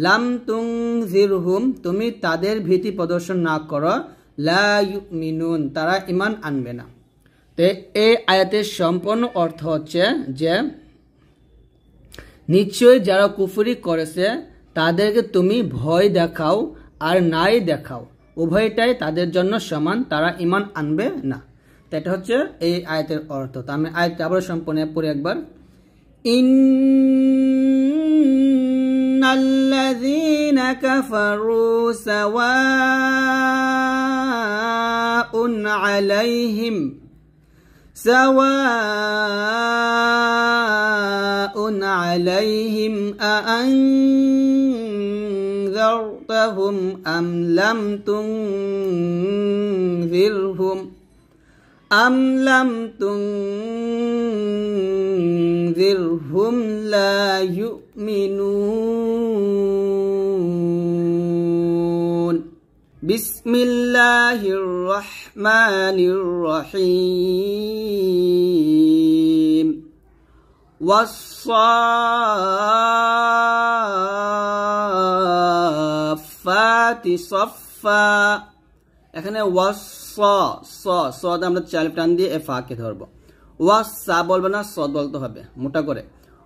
লাম তুনযিরহুম তুমি তাদের ভীতি প্রদর্শন না করো, লা ইউমিনুন তারা ঈমান আনবে না। তো এই আয়াতের সম্পূর্ণ অর্থ হচ্ছে যে নিশ্চয়ই যারা কুফরি করেছে তাদেরকে তুমি ভয় দেখাও আর নাই দেখাও, উভয়টাই তাদের জন্য সমান, তারা ঈমান আনবে না। তো এটা হচ্ছে এই আয়াতের অর্থ। তো আমি আয়াতটা আবার সম্পূর্ণ পড়ি একবার। ইন্নাল্লাযীনা কাফারু সাওয়াউন আলাইহিম সাওয়াউন আলাইহিম আআনযারতাহুম আম লাম তুনযিরহুম লা ইউমিনুন। বিসমিল্লাহির রহমানির রহিম। ওয়াস-সাফফাতি সাফফা। এখানে আমরা চালিপ টান দিয়ে এ ফাকে ধরবো। ওয়াসা বলবে না, সদ বলতে হবে মোটা করে।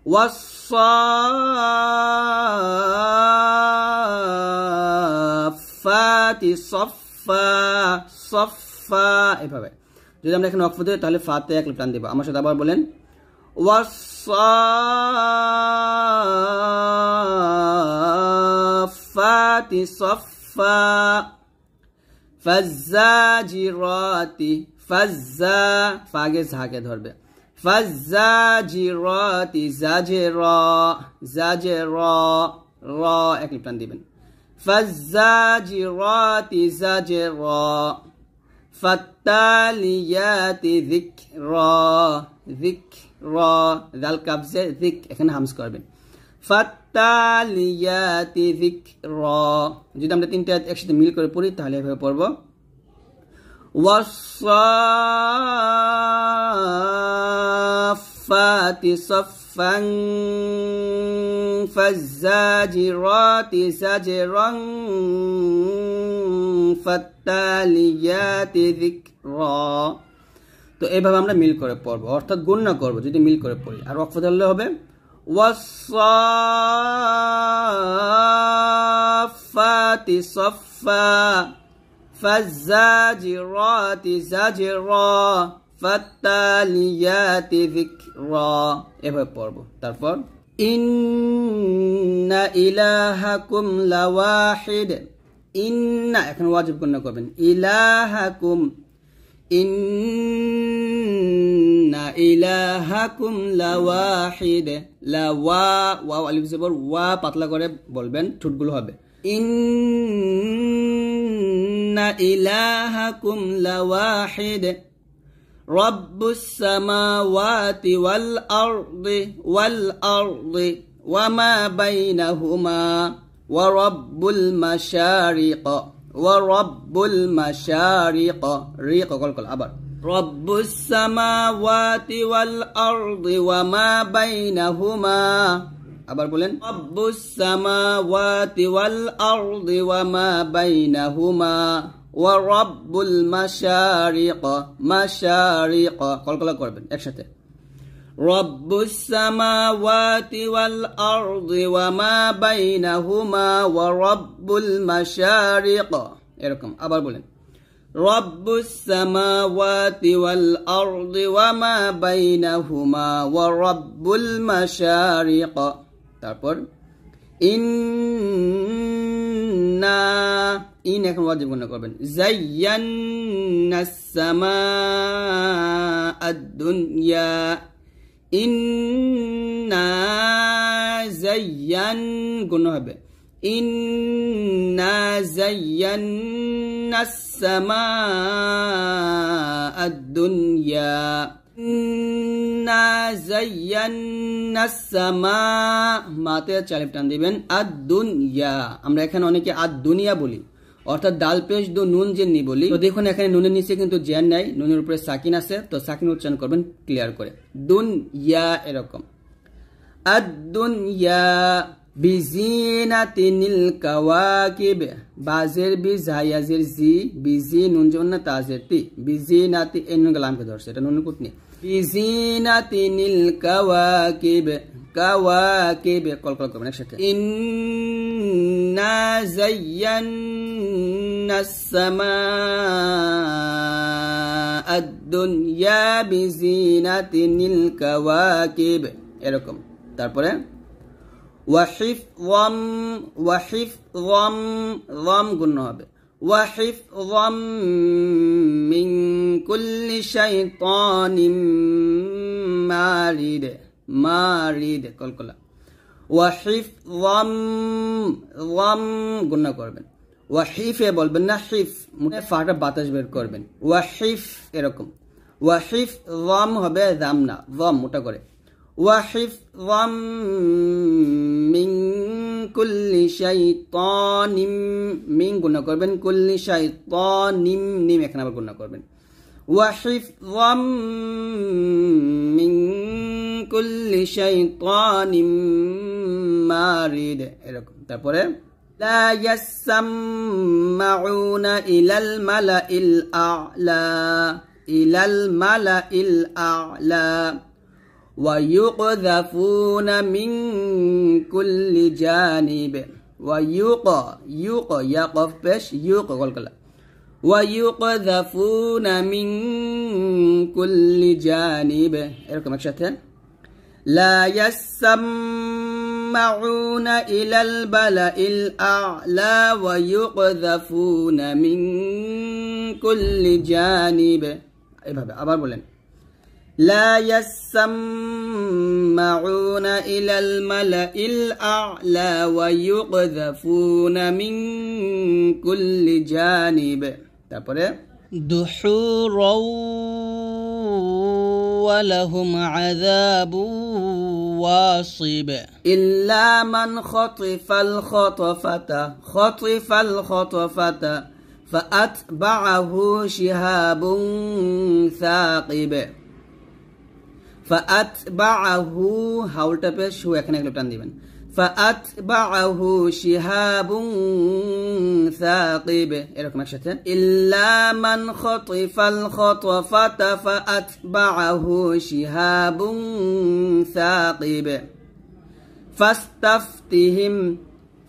ওয়াস-সাফফাতি সাফফা, সাফফা এভাবে। যদি আমরা এখানে অক্ফ দিই তাহলে ফাতে এক টান দিব। আমার সাথে আবার বলেন, ওয়াস-সাফফাতি সাফফা। ফাজ্জাজিরাতি, ফাজ্জা ফাগে ঝাকে ধরবে, ফাজ্জাজিরাতি জাজরা, জাজরা র এক টান দিবেন। ফাজ্জাজিরাতি জাজরা। ফাত্তালিয়াতি যিকরা, যিকরা দাল কাবজে যিক এখানে হামজ করবেন। ফাত্তালিয়াতি যিকরা। যদি আমরা তিনটা একসাথে মিল করে পড়ি তাহলে এভাবে পড়ব। ওয়াস-সাফফাতি সাফফান ফাজ্জাজিরাতি জাজরান ফাত্তালিয়াতি যিকরা। তো এইভাবে আমরা মিল করে পড়ব, অর্থাৎ গুণনা করব যদি মিল করে পড়ি। আর ওয়াকফ ধরলে হবে ওয়াস-সাফফাতি সাফফা ফাজ্জাজিরাতি জাজরা ফাত্তালিয়াতি যিকরা। এভাবে পড়ব। তারপর ইন্না ইলাহাকুম লাওয়াহিদ। ইন্না এখন ওয়াজিব গুণনা করবেন। ইলাহাকুম, ইন্না ইলাহাকুম লাওয়াহিদ। লাওয়া ওয়াও আলিফ জবর ওয়া পাতলা করে বলবেন, ঠোঁটগুলো হবে। ইন্না ইলাহাকুম লাওয়াহিদ। রব্বুস সামাওয়াতি ওয়াল আরদি ওয়া মা বাইনাহুমা ওয়া রব্বুল মাশারিক, ওয়া রব্বুল মাশারিক রিক কল আবার। রব্বুস সামাওয়াতি ওয়াল আরদি ওয়া মা বাইনাহুমা। আবার বলেন রব্বুস সামাওয়াতি ওয়াল আরদি ওয়া মা বাইনাহুমা ওয়া রব্বুল মাশারিক, মাশারিক কলকলা করবেন একসাথে। রব্বুস সামাওয়াতি ওয়াল আরদি ওয়া মা বাইনাহুমা ওয়া রব্বুল মাশারিক। এরকম আবার বলেন, রব্বুস সামাওয়াতি ওয়াল আরদি ওয়া মা বাইনাহুমা ওয়া রব্বুল মাশারিক। তারপর ইন্না, ইন এখন ওয়াজিব গুণা করবেন, জায়্যান্নাস সামাআদ দুনিয়া, ইন্না জায়্যান গুণা হবে, ইন্না জায়্যান্নাস সামাআদ দুনিয়া, ইন্না জায়্যান্নাস সামা, মাতে চালিফ টান দিবেন, আদ দুনিয়া। আমরা এখানে অনেকে আদ দুনিয়া বলি, অর্থাৎ ডাল পেশ দু নুন জেননি বলি। তো দেখুন এখানে নুনের নিচে কিন্তু জ্যান নাই, নুনের উপরে সাকিন আছে, তো সাকিন উচ্চারণ করবেন ক্লিয়ার করে, দুনিয়া। এরকম আদ দুনিয়া বিজিনাতিনিল কাওয়াকিব, বাজের বি জায়াজের জি, বিজি নুন জন্য তাজের তি, বিজিনাতি এই নুন কালামকে ধরছে, এটা নুন কুটনি, বিজিনাতিনিল কাওয়াকিব, কাওয়াকিব কলকল করবেন একসাথে, ইন্না জায়্যান্নাস সামাআদ দুনিয়া বিজিনাতিনিল কাওয়াকিব। এরকম। তারপরে ওয়াহিফযম, ওয়াহিফযম, যম গুণ হবে, ওয়াহিফযম মিন কুল্লি শাইতানিম মারিদ, মারিদ কলকলা, ওয়াহিফযম, যম গুণ করবেন, ওয়াহিফে বলবেন না, হিফ মুখে ফাটা বাতাস বের করবেন, ওয়াহিফ। এরকম ওয়াহিফযম হবে যাম না, যম মোটা করে, ওয়াহিফযম মিন কুল্লি শাইতানিম, মিন গুণা করবেন, কুল্লি শাইতানিম, নিম এখানে আবার গুণা করবেন, ওয়াহিফযম মিন কুল্লি শাইতানিম মারিদ। এরকম। তারপরে লা ইয়াসমাউনা ইলাল মালাইল আ'লা, ইলাল মালাইল আ'লা, ويقذفون من كل جانب، يقف পেশ কলকলা, ويقذفون من كل جانب। এরকম একসাথে لا يسمعون إلى الملأ الأعلى ويقذفون من كل جانب। এভাবে আবার বলেন, لا يسمعون إلى الملأ الأعلى ويقذفون من كل جانب। তারপরে دحورا ولهم عذاب واصب إلا من خطف الخطفة فأتبعه شهاب ثاقب। فأتبعه হাউলটা পেশ হু এখানে একটা টান দিবেন, فأتبعه شهاب ثاقب। এরকম একসাথে إلا من خطف الخطفة فأتبعه شهاب ثاقب।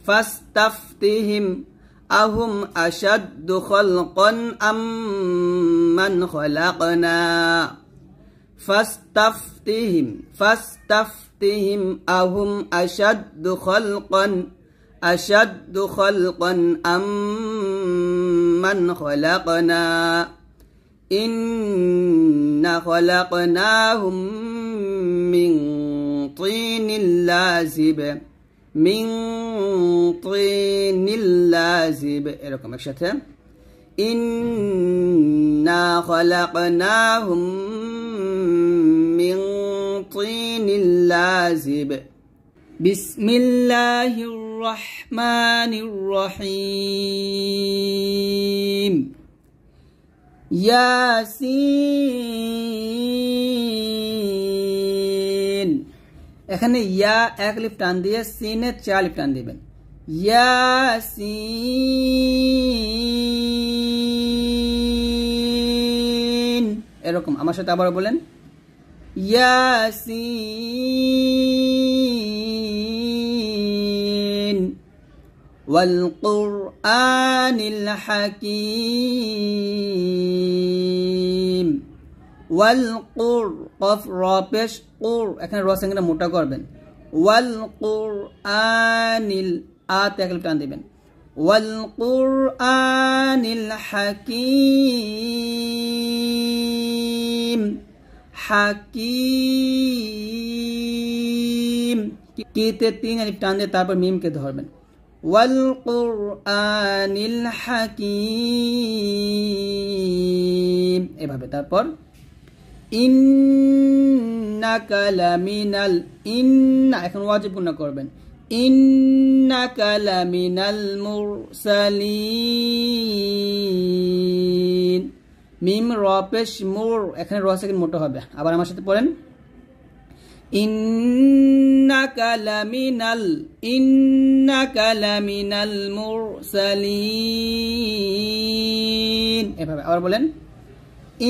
فاستفتهم أهم أشد خلقا أم من خلقنا। فاستفتهم أهم أشد خلقا أم من خلقنا إنا خلقناهم من طين لازب এরকম একসাথে إنا خلقناهم من طين لازب। بسم الله الرحمن الرحيم ইয়াসিন। এখানে ইয়া এক লিফ টান দিয়ে সিনে চার লিফ টান দিবেন, ইয়াসিন। এরকম আমার সাথে আবার বলেন, ইয়াসিন ওয়াল কুরআনিল হাকিম ওয়াল কুর কফ র পেশ কুর এখানে র সঙ্গে মোটা করবেন ওয়াল কুরআনিল আতে এক টান দিবেন ওয়াল কুরআনিল হাকিম হাকিম কিতে তিন আলিফ টান দিয়ে তারপর মিম কে ধরবেন ওয়াল কুরআনিল হাকিম এভাবে তারপর ইন্নাকা লামিনাল ইন্না এখন ওয়াজিব গুণা করবেন ইন্নাকা লামিনাল মুরসালিন মিম র পেশ মুর এখানে র সেকেন্ড মোটা হবে আবার আমার সাথে পড়েন ইন্নাকা লামিনাল মুরসালিন এভাবে আবার বলেন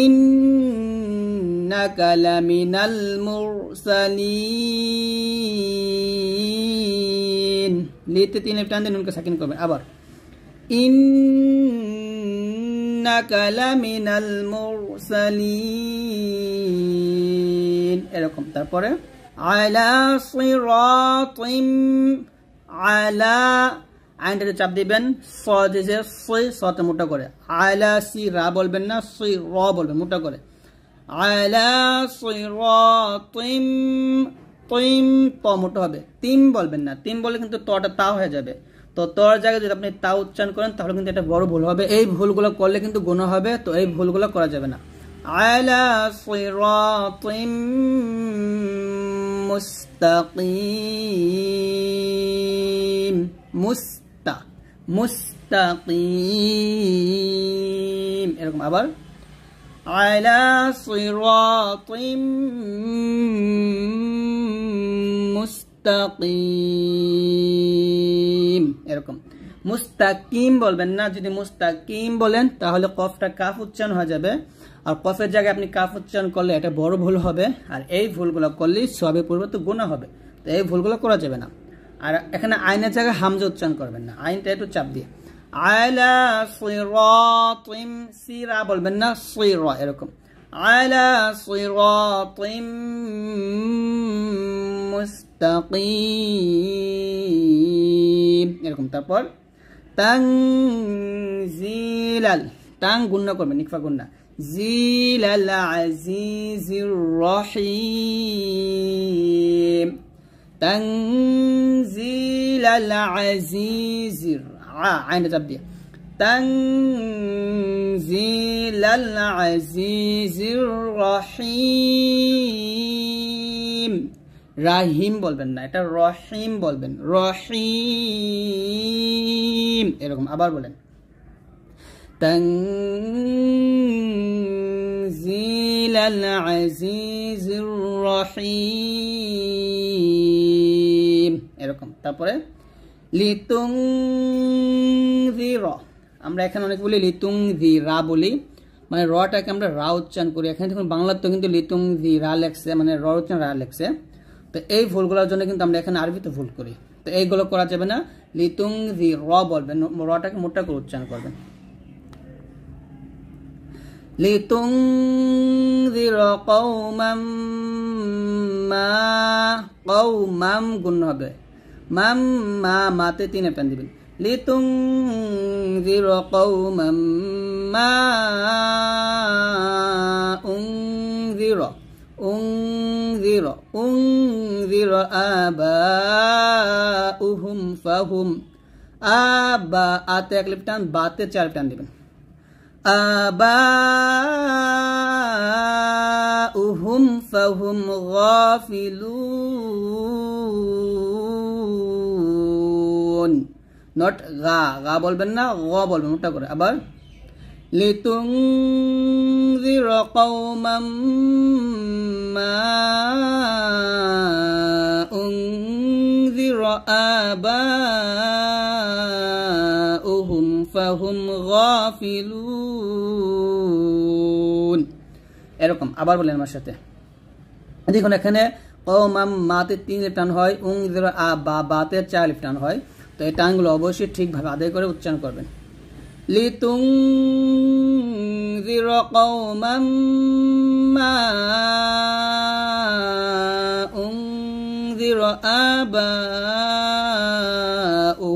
ইন্নাকা লামিনাল মুরসালিন লিতে তিন লিফ টান দিয়ে নুনকে সাকিন করবেন আবার ইন্নাকা লামিনাল মুরসালিন এরকম তারপরে আলা সিরাতিম আলা আইনটাতে চাপ দিবেন স যে সতে মোটা করে আলা সি রা বলবেন না সি র বলবেন মোটা করে আলা সিরাতিম তিম ত মোটা হবে তিম বলবেন না তিম বলে কিন্তু তটা তা হয়ে যাবে তো তোর জায়গায় যদি আপনি তা উচ্চারণ করেন তাহলে কিন্তু এটা বড় ভুল হবে এই ভুলগুলো করলে কিন্তু গুনাহ হবে তো এই ভুলগুলো করা যাবে না আলা সিরাতিম মুস্তাকিম মুস্তাকিম এরকম আবার আলা সিরাতিম মুস্তাকিম এরকম মুস্তাকিম বলবেন না যদি মুস্তাকিম বলেন তাহলে কফটা কাফ উচ্চারণ হয়ে যাবে আর কফের জায়গায় আপনি কাফ উচ্চারণ করলে এটা বড় ভুল হবে আর এই ভুলগুলো করলে সবে পরিবর্তে গুনাহ হবে তো এই ভুলগুলো করা যাবে না আর এখানে আইনের জায়গায় হামজা উচ্চারণ করবেন না আইনটা একটু চাপ দিয়ে আলা সিরাতিম সিরা বলবেন না সিরা এরকম আলা সিরাতিম মুস্তাকিম এরকম তারপর তানজিলাল তাং গুণনা করবেন ইকফা গুণনা জিলাল আজিজির রহিম তানজিলাল আজিজির আইনটা চাপ দিয়ে তানজিলাল আজিজির রহিম রাহিম বলবেন না এটা রহিম বলবেন রহিম এরকম আবার বলেন তানজিলাল আজিজির রহিম এরকম তারপরে লিতুনজিরা আমরা এখানে অনেক বলি লিতুনজিরা বলি মানে রটাকে আমরা রা উচ্চারণ করি এখানে দেখুন বাংলাতে তো কিন্তু লিতুনজিরা লেখছে মানে র উচ্চারণ রা লেখছে তো এই ভুলগুলোর জন্য কিন্তু আমরা এখানে আরবিতে ভুল করি তো এইগুলো করা যাবে না লিতুনজিরা বলবেন রটাকে মোটা করে উচ্চারণ করবেন লিতুনজিরা কওমান মা কওমাম গুণ হবে মাম মা মাতে তিন টান দিবেন লিতুনজিরা কওমান মা উনজিরা উনজিরা উনজিরা আবাউহুম ফাহুম আবা আতে এক লিফ টান বাতে চার টান দিবেন আবাউহুম ফাহুম গাফিলুন নট গা গা বলবেন না গ বলবেন ওটা করে আবার লিতুনজিরা কওমান মা উনজিরা আবাউহুম ফাহুম গাফিলুন এরকম আবার বলেন আমার সাথে দেখুন এখানে কওমাম মাতে 3 লিফ টান হয়, উনজির আ বা বাতে 4 লিফ টান হয়। তো এই টানগুলো অবশ্যই ঠিকভাবে আদায় করে উচ্চারণ করবেন। লিতুনজির কওমাম মা উনজির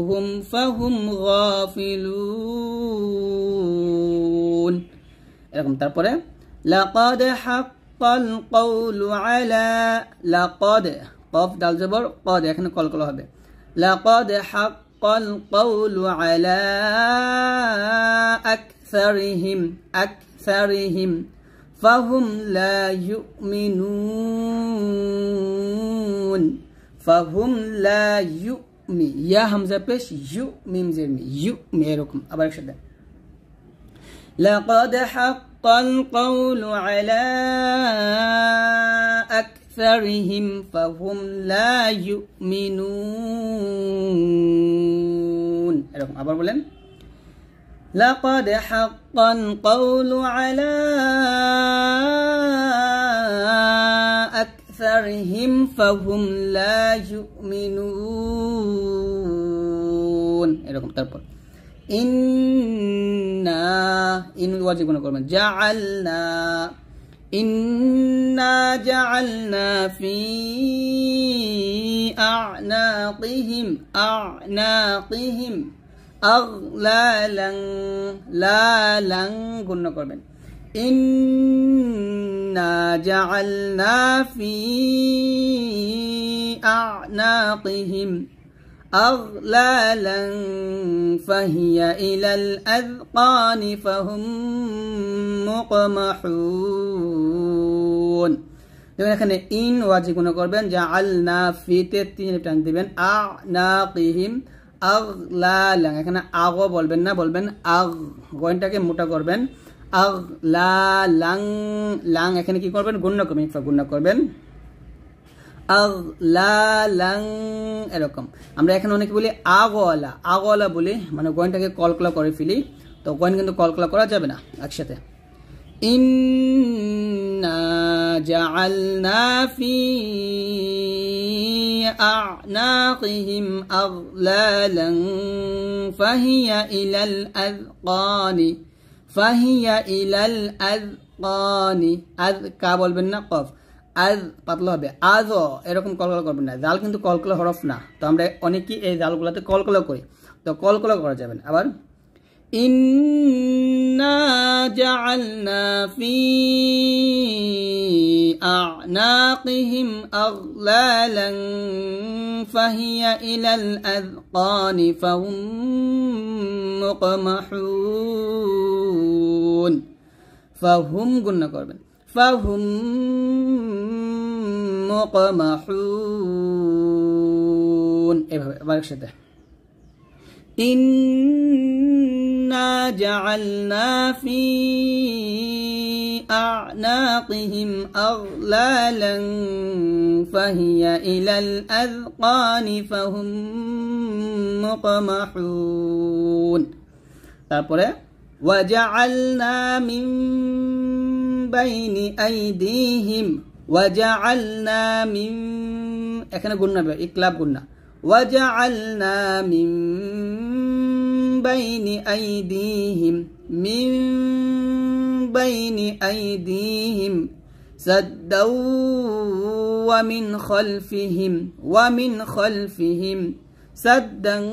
আবাউহুম ফাহুম গাফিলুন। এরকম। তারপরে লাকাদ হাক্কাল কওলু আলা, লাকাদ কফ দাল জবর কদ, এখানে কলকলা হবে। লাকাদ হাক্কাল কওলু আলা আকসারিহিম, আকসারিহিম ফাহুম লা ইউমিনুন, ফাহুম লা ইউমি, ইয়া হামজা পেশ ইউ মিম জের মি, ইউমি। এরকম আবার একসাথে লাকাদ হাক্কাল কওলু আলা আকসারিহিম ফাহুম লা ইউমিনুন। এরকম আবার বলেন লাকাদ হাক্কাল কওলু আলা আকসারিহিম ফাহুম লা ইউমিনুন। এরকম। তারপর ইন্না, ইন ওয়াজিব গুণ করবেন। জাআলনা, ইন্না জাআলনা ফি আ'নাকিহিম, আ'নাকিহিম আগলালান, লালান গুণ করবেন। ইন্না জাআলনা ফি আ'নাকিহিম أغلالا فهي إلى الأذقان فهم مقمحون। দেখুন এখানে ইন ওয়াজিব গুণ করবেন, জাআলনা ফিতে 3 লিফ টান দিবেন, আ'নাকিহিম আগলালান, এখানে আগ বলবেন না, বলবেন আগ, গয়নটাকে মোটা করবেন। আগলালাং, লাং এখানে কি করবেন, গুণ করবেন, ইফা গুণ করবেন। আগলালাং। এরকম। আমরা এখানে অনেকে বলি আগলা, আগলা বলি, মানে গয়নটাকে কলকলা করে ফেলি। তো গয়ন কিন্তু কলকলা করা যাবে না। একসাথে ইন্না জাআলনা ফি আ'নাকিহিম আগলালান ফাহিয়া ইলাল আযকানি, ফাহিয়া ইলাল আযকানি, আয কা বলবেন না, কফ আজ পাতলা হবে, আজ এরকম কলকলা করবেন না। জাল কিন্তু কলকলা হরফ না, তো আমরা অনেকেই এই জালগুলোতে কলকলা করি, তো কলকলা করা যাবে না। আবার ইন্না জাআলনা ফি আ'নাকিহিম আগলালান ফাহিয়া ইলাল আযকানি ফাহুম মুকমাহুন, ফাহুম গুণ করবেন, ফাহুম মুকমাহুন। এভাবে আবার একসাথে ইন্না জাআলনা ফি আ'নাকিহিম আগলালান ফাহিয়া ইলাল আযকানি ফাহুম মুকমাহুন। তারপরে ওয়াজআলনা মিন বাইনি আইদিহিম, ওয়াজআলনা মিন, এখানে গুণনা হবে, ইকলাব গুণনা। ওয়াজআলনা মিন বাইনি আইদিহিম, মিন বাইনি আইদিহিম সাদ্দাও ওয়া মিন খালফিহিম, ওয়া মিন খালফিহিম সাদ্দান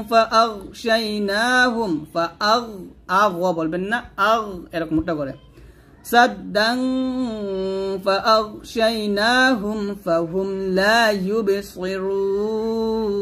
ফাআগশাইনাহুম, ফাআগ, আগ বলবেন না, আগ এরকম মোটা করে, সাদ্দান ফাআগশাইনাহুম ফাহুম লা ইউবসিরুন।